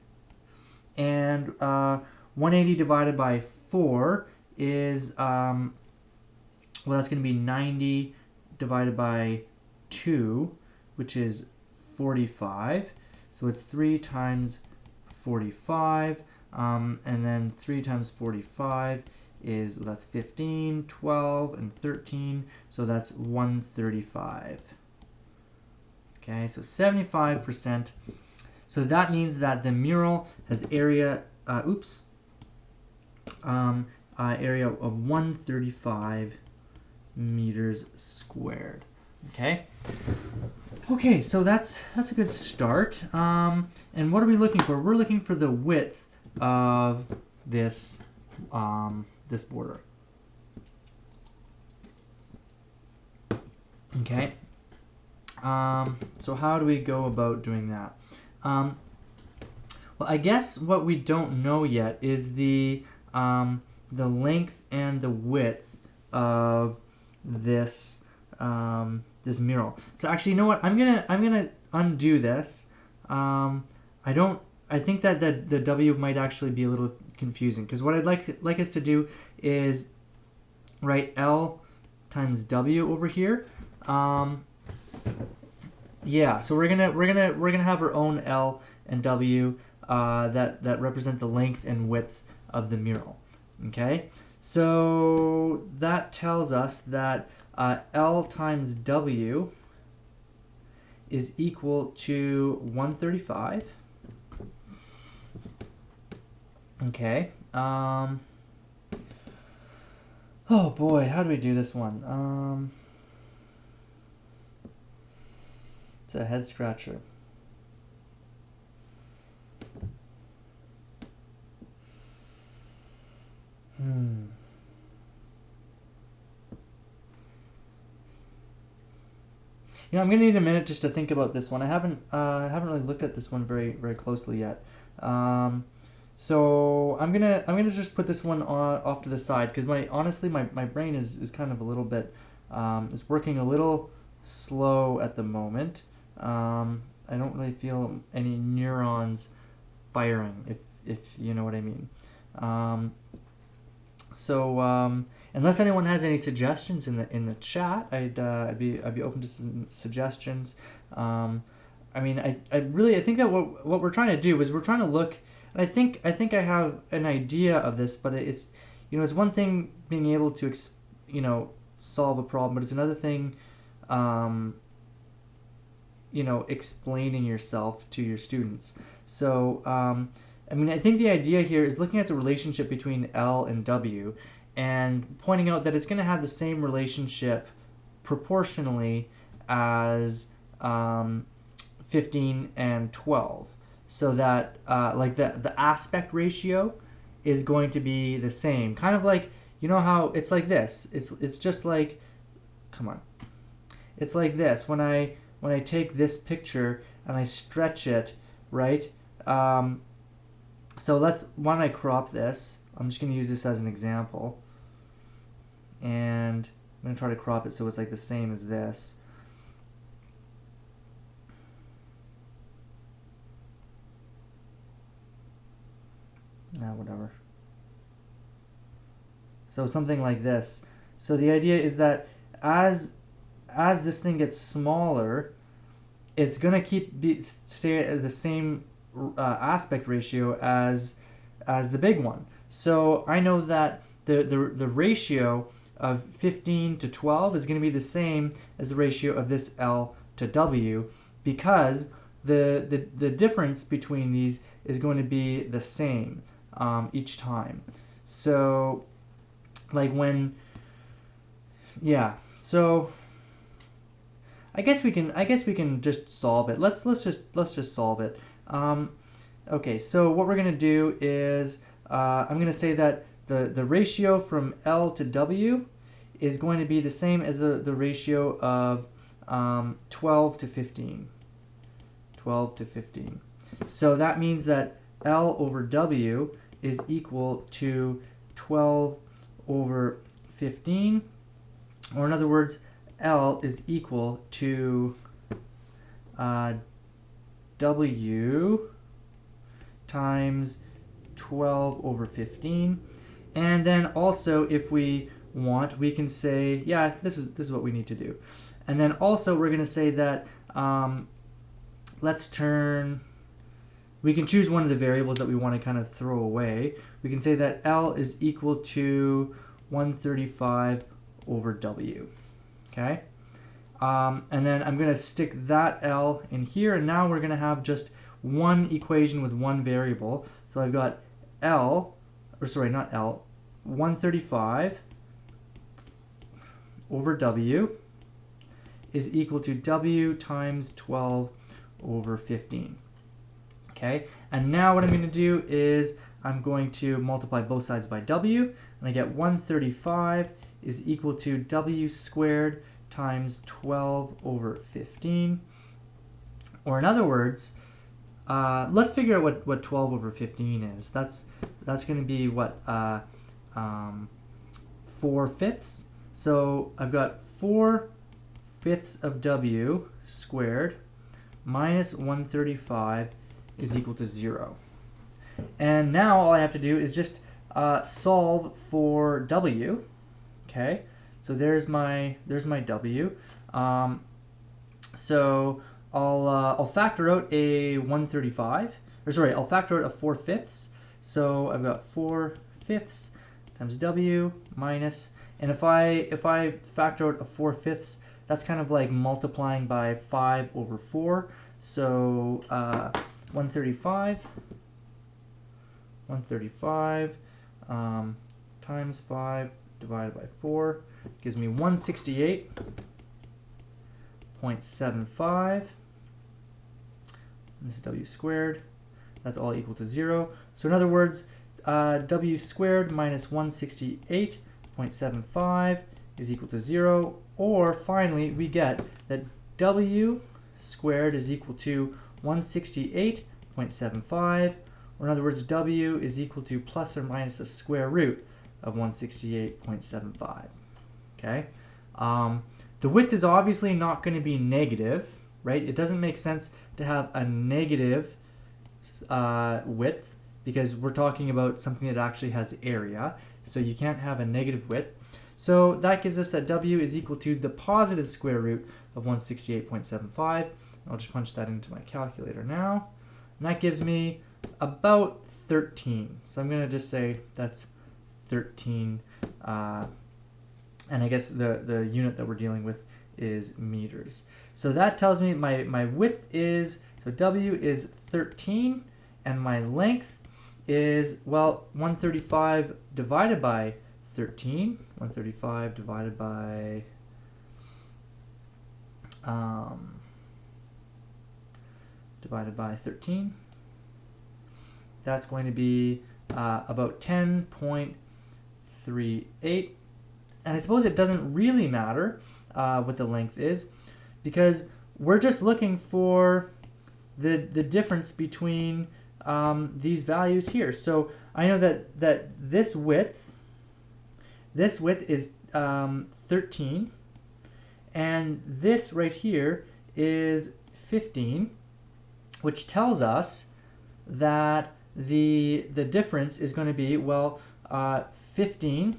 and 180 divided by 4 is, well, that's going to be 90 divided by 2, which is 45. So it's 3 times 45, and then 3 times 45 is, well, that's 15, 12, and 13, so that's 135. Okay, so 75%. So that means that the mural has area, area of 135 meters squared. Okay. Okay, so that's a good start. And what are we looking for? We're looking for the width of this this border. Okay. So how do we go about doing that? Well, I guess what we don't know yet is the length and the width of this this mural. So actually, you know what? I'm gonna undo this. I think that the W might actually be a little confusing, because what I'd like us to do is write L times W over here. Yeah, so we're gonna have our own L and W that represent the length and width of the mural. Okay, so that tells us that L times W is equal to 135. Okay. Oh boy, how do we do this one? It's a head scratcher. You know, I'm gonna need a minute just to think about this one. I haven't really looked at this one very closely yet. So I'm gonna just put this one off to the side, because honestly my brain is kind of a little bit it's working a little slow at the moment. I don't really feel any neurons firing, if you know what I mean. So unless anyone has any suggestions in the chat, I'd be open to some suggestions. I mean, I think that what we're trying to do is we're trying to look. And I think I have an idea of this, but it's, you know, it's one thing being able to solve a problem, but it's another thing, explaining yourself to your students. So I mean, I think the idea here is looking at the relationship between L and W, and pointing out that it's going to have the same relationship proportionally as 15 and 12. So that like the aspect ratio is going to be the same. Kind of like, you know how it's like this. It's just like, come on. It's like this. When I take this picture and I stretch it, right? So why don't I crop this? I'm just going to use this as an example. And I'm going to try to crop it so it's like the same as this. Whatever. So something like this. So the idea is that as this thing gets smaller, it's going to stay at the same aspect ratio as the big one. So I know that the ratio of 15 to 12 is going to be the same as the ratio of this L to W, because the difference between these is going to be the same each time. So like so I guess we can just solve it. Let's just solve it. Okay, so what we're gonna do is I'm gonna say that the ratio from L to W is going to be the same as the ratio of 12 to 15. 12 to 15. So that means that L over W is equal to 12 over 15, or in other words, L is equal to W times 12 over 15. And then also, if we want, we can say, yeah, this is what we need to do. And then also we're going to say that we can choose one of the variables that we want to kind of throw away. We can say that L is equal to 135 over W. Okay? And then I'm going to stick that L in here, and now we're going to have just one equation with one variable. So I've got 135 over W is equal to W times 12 over 15. Okay, and now what I'm going to do is I'm going to multiply both sides by W, and I get 135 is equal to W squared times 12 over 15. Or in other words, let's figure out what 12 over 15 is. That's going to be what, 4/5. So I've got 4/5 of W squared minus 135 is equal to 0. And now all I have to do is just solve for W. Okay, so there's my W. So I'll factor out a 135, or sorry, I'll factor out a 4/5. So I've got 4/5 times W minus, and if I factor out a 4/5, that's kind of like multiplying by 5 over 4. So 135 times 5 divided by 4 gives me 168.75. This is W squared. That's all equal to 0. So in other words, W squared minus 168.75 is equal to 0. Or finally, we get that W squared is equal to 168.75. Or in other words, W is equal to plus or minus the square root of 168.75. Okay? The width is obviously not going to be negative, right? It doesn't make sense to have a negative width because we're talking about something that actually has area. So you can't have a negative width. So that gives us that W is equal to the positive square root of 168.75. I'll just punch that into my calculator now. And that gives me about 13. So I'm going to just say that's 13. And I guess the unit that we're dealing with is meters. So that tells me my width is, so W is 13, and my length is, well, 135 divided by 13. 135 divided by divided by 13. That's going to be about 10.38. And I suppose it doesn't really matter what the length is, because we're just looking for the difference between these values here. So I know that this width is 13, and this right here is 15, which tells us that the difference is going to be, well, 15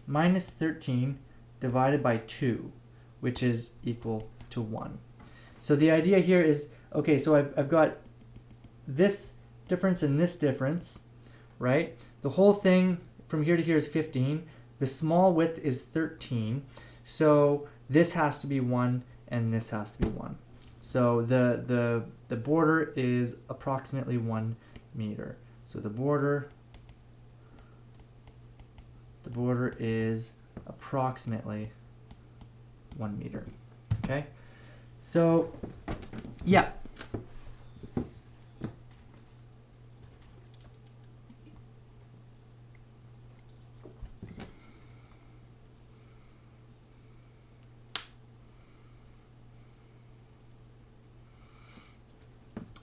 minus 13 divided by 2, which is equal to 1. So the idea here is, okay, so I've got this difference and this difference, right? The whole thing from here to here is 15. The small width is 13. So this has to be 1 and this has to be 1. So the border is approximately 1 meter. So the border is approximately 1 meter. Okay? So yeah.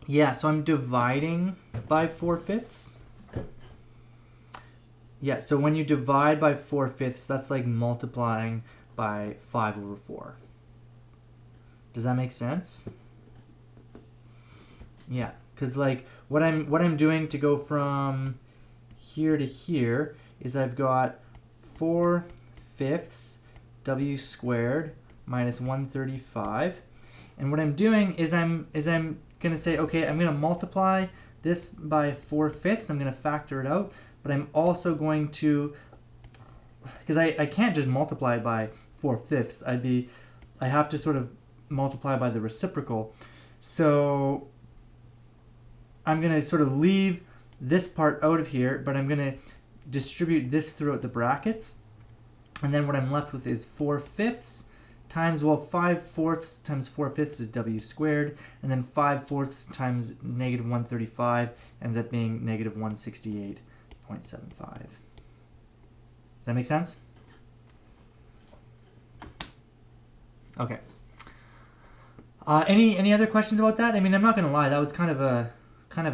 Yeah, so I'm dividing by 4/5. Yeah, so when you divide by 4/5, that's like multiplying by 5/4. Does that make sense? Yeah, because like what I'm doing to go from here to here is I've got 4/5 w squared minus 135, and what I'm doing is I'm going to say, okay, I'm going to multiply this by 4/5. I'm going to factor it out, but I'm also going to, because I can't just multiply it by 4/5. I have to sort of multiply by the reciprocal. So I'm going to sort of leave this part out of here, but I'm going to distribute this throughout the brackets. And then what I'm left with is 4/5 times, well, 5/4 times 4/5 is w squared, and then 5/4 times negative 135 ends up being negative 168.75. Does that make sense? Okay. Any other questions about that? I mean, I'm not gonna lie, that was kind of a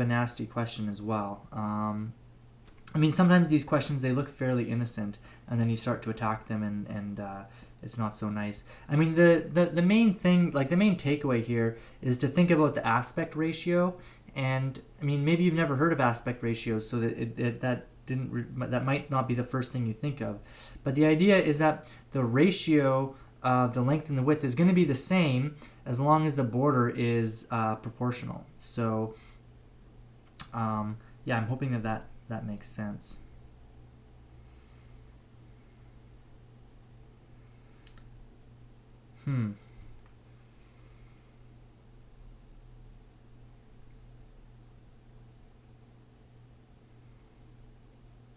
nasty question as well. I mean, sometimes these questions, they look fairly innocent, and then you start to attack them, and it's not so nice. I mean, the main thing, like the main takeaway here is to think about the aspect ratio. And I mean, maybe you've never heard of aspect ratios, so that might not be the first thing you think of. But the idea is that the ratio of the length and the width is going to be the same as long as the border is proportional. So yeah, I'm hoping that makes sense.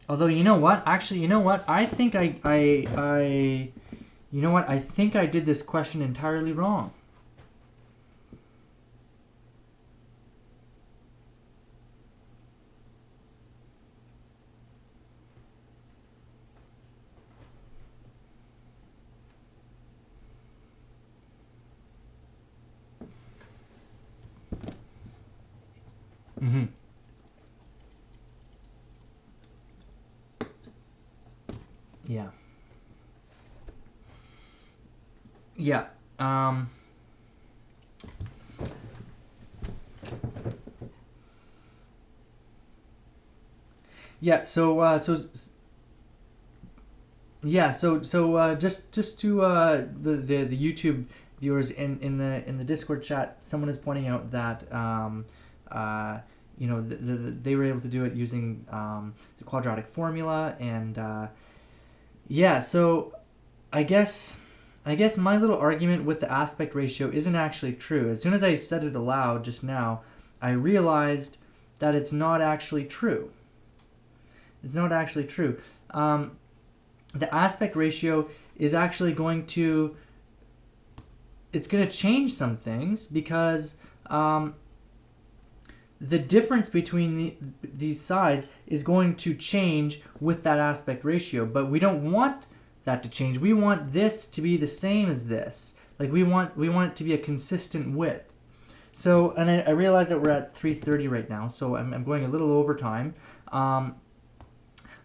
Although, you know what? Actually, you know what? I think you know what? I think I did this question entirely wrong. Yeah. Yeah. Yeah. So just to the YouTube viewers in the Discord chat, someone is pointing out that you know, they were able to do it using the quadratic formula, and yeah, so I guess my little argument with the aspect ratio isn't actually true. As soon as I said it aloud just now, I realized that it's not actually true. It's not actually true. The aspect ratio is actually going to change some things, because the difference between these sides is going to change with that aspect ratio, but we don't want that to change. We want this to be the same as this. Like we want it to be a consistent width. So, and I realize that we're at 3:30 right now, so I'm going a little over time.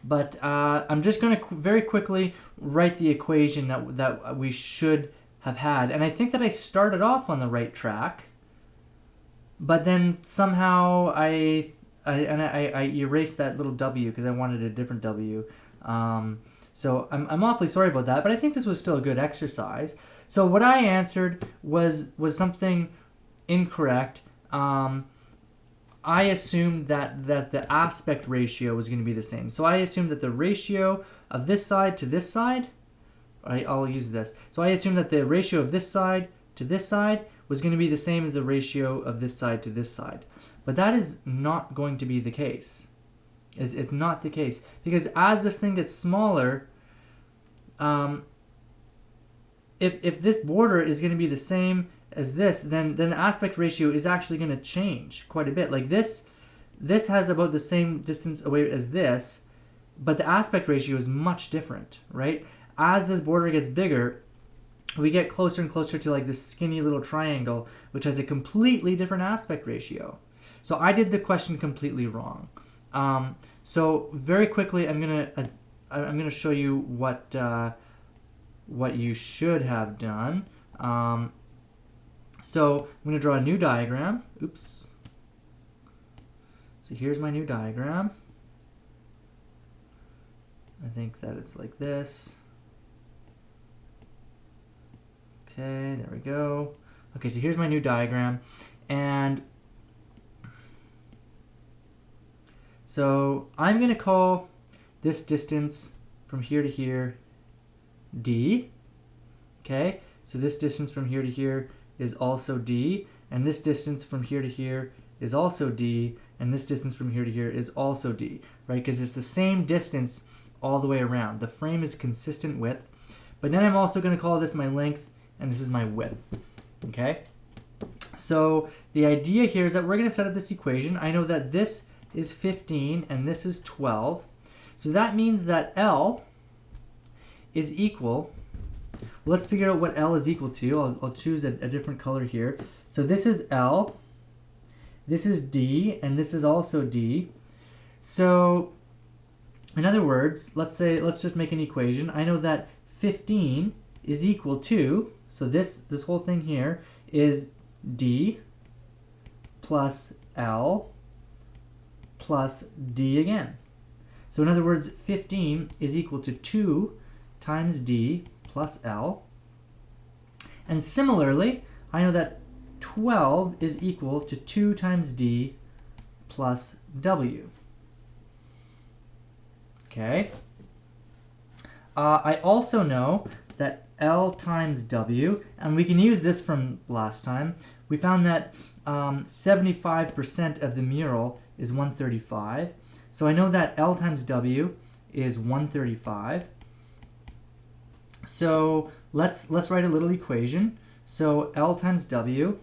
But I'm just going to very quickly write the equation that we should have had. And I think that I started off on the right track, but then somehow I erased that little W because I wanted a different W. So I'm awfully sorry about that, but I think this was still a good exercise. So what I answered was something incorrect. I assumed that the aspect ratio was going to be the same. So I assumed that the ratio of this side to this side, I'll use this. So I assumed that the ratio of this side to this side was going to be the same as the ratio of this side to this side. But that is not going to be the case. It's not the case. Because as this thing gets smaller, if this border is going to be the same as this, then the aspect ratio is actually going to change quite a bit. Like this has about the same distance away as this, but the aspect ratio is much different, right? As this border gets bigger, we get closer and closer to like this skinny little triangle, which has a completely different aspect ratio. So I did the question completely wrong. So very quickly, I'm gonna show you what you should have done. So I'm going to draw a new diagram. Oops. So here's my new diagram. I think that it's like this. Okay, there we go. Okay, so here's my new diagram. And so I'm going to call this distance from here to here D. Okay, so this distance from here to here is also D, and this distance from here to here is also D, and this distance from here to here is also D, right? Because it's the same distance all the way around. The frame is consistent width, but then I'm also going to call this my length, and this is my width, okay? So the idea here is that we're going to set up this equation. I know that this is 15, and this is 12, so that means that L is equal. Let's figure out what L is equal to. I'll choose a different color here. So this is L, this is D, and this is also D. So in other words, let's just make an equation. I know that 15 is equal to, so this whole thing here is D plus L plus D again. So in other words, 15 is equal to 2 times D plus L. And similarly, I know that 12 is equal to 2 times D plus W. Okay. I also know that L times W, and we can use this from last time. We found that 75% of the mural is 135. So I know that L times W is 135. So let's write a little equation. So L times W,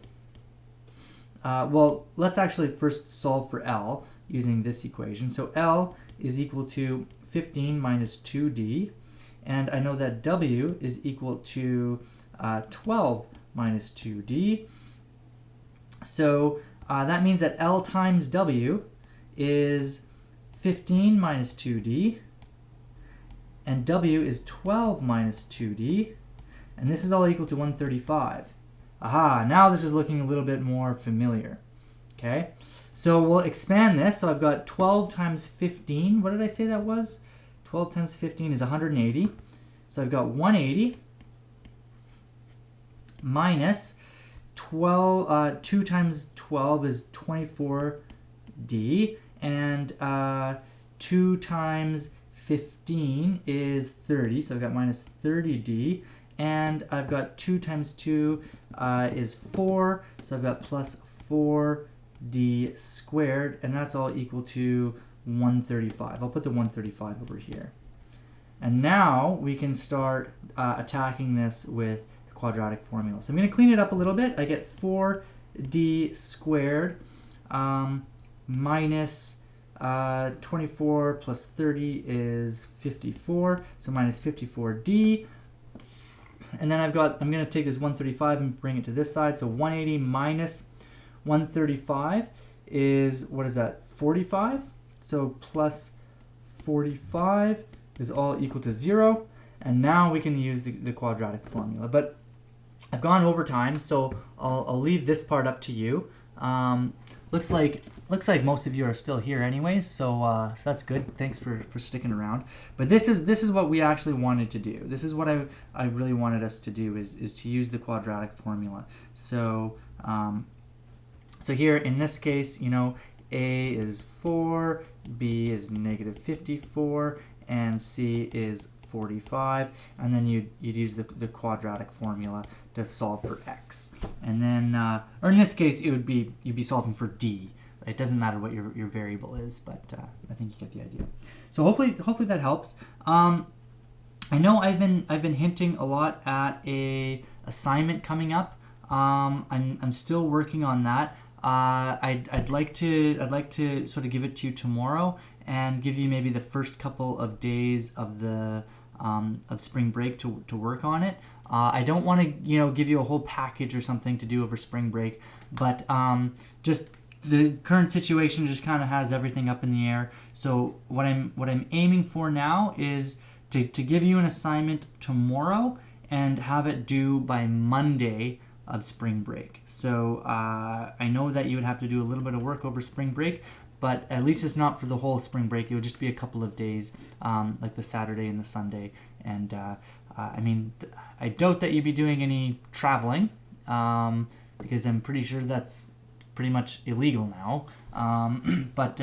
well, let's actually first solve for L using this equation. So L is equal to 15 minus 2D, and I know that W is equal to 12 minus 2D. So that means that L times W is 15 minus 2D, and W is 12 minus 2D, and this is all equal to 135. Aha, now this is looking a little bit more familiar. Okay, so we'll expand this. So I've got 12 times 15. What did I say that was? 12 times 15 is 180. So I've got 180 minus 12, 2 times 12 is 24D, and 2 times 15 is 30, so I've got minus 30D, and I've got 2 times 2 is 4, so I've got plus 4D squared, and that's all equal to 135. I'll put the 135 over here. And now we can start attacking this with the quadratic formula. So I'm going to clean it up a little bit. I get 4D squared minus 24 plus 30 is 54, so minus 54D. And then I'm going to take this 135 and bring it to this side, so 180 minus 135 is, what is that, 45? So plus 45 is all equal to 0. And now we can use the quadratic formula. But I've gone over time, so I'll leave this part up to you. Looks like most of you are still here anyways, so that's good. Thanks for sticking around. But this is what we actually wanted to do. This is what I really wanted us to do is to use the quadratic formula. So so here in this case, you know, A is 4, B is negative 54, and C is 45, and then you'd use the quadratic formula to solve for x. And then, or in this case, you'd be solving for d. It doesn't matter what your variable is, but I think you get the idea. So hopefully that helps. I know I've been hinting a lot at a assignment coming up. I'm still working on that. I'd like to sort of give it to you tomorrow and give you maybe the first couple of days of the of spring break to work on it. I don't want to give you a whole package or something to do over spring break, but just the current situation just kind of has everything up in the air. So what I'm aiming for now is to give you an assignment tomorrow and have it due by Monday of spring break. So I know that you would have to do a little bit of work over spring break, but at least it's not for the whole spring break. It would just be a couple of days, like the Saturday and the Sunday. And I mean, I doubt that you'd be doing any traveling, because I'm pretty sure that's pretty much illegal now. But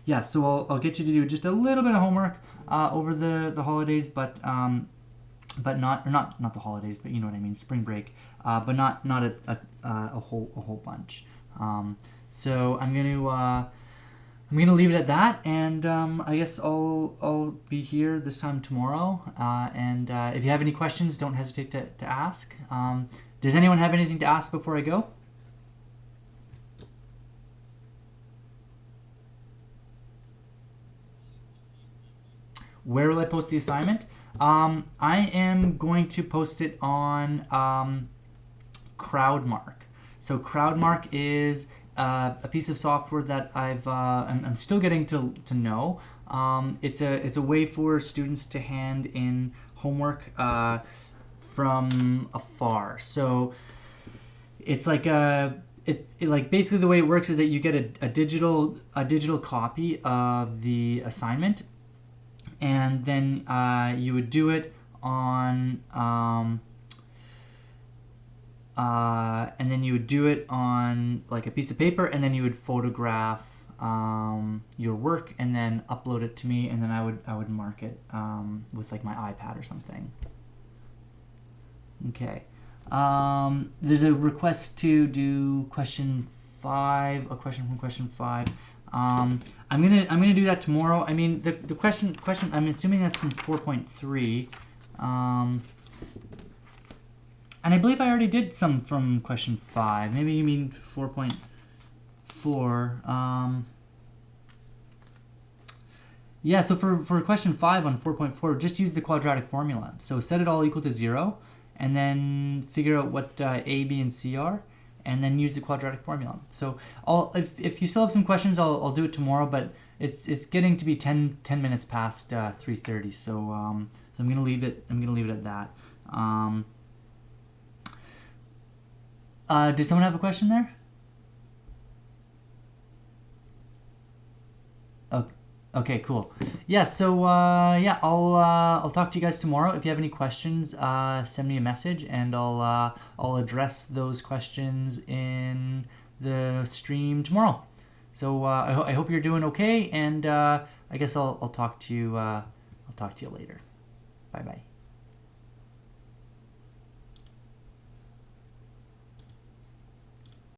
yeah, so I'll get you to do just a little bit of homework over the holidays, but not the holidays, but you know what I mean, spring break, but not a whole bunch. So I'm gonna leave it at that, and I guess I'll be here this time tomorrow. And if you have any questions, don't hesitate to ask. Does anyone have anything to ask before I go? Where will I post the assignment? I am going to post it on CrowdMark. So CrowdMark is a piece of software that I'm still getting to know. It's a way for students to hand in homework from afar. So it's like like basically the way it works is that you get a digital copy of the assignment, and then you would do it on and then you would do it on like a piece of paper, and then you would photograph your work and then upload it to me, and then I would mark it with like my iPad or something. Okay. There's a request to do question 5, a question from question 5. I'm gonna do that tomorrow. I mean, the question I'm assuming that's from 4.3. And I believe I already did some from question 5. Maybe you mean 4.4. Yeah, so for question 5 on 4.4, just use the quadratic formula. So set it all equal to 0, and then figure out what A, B, and C are, and then use the quadratic formula. So if you still have some questions, I'll do it tomorrow, but it's getting to be 10 minutes past 3:30. So I'm gonna leave it at that. Did someone have a question there? Okay, cool. Yeah, so yeah, I'll talk to you guys tomorrow. If you have any questions, send me a message, and I'll address those questions in the stream tomorrow. So I hope you're doing okay, and I guess I'll talk to you later. Bye bye.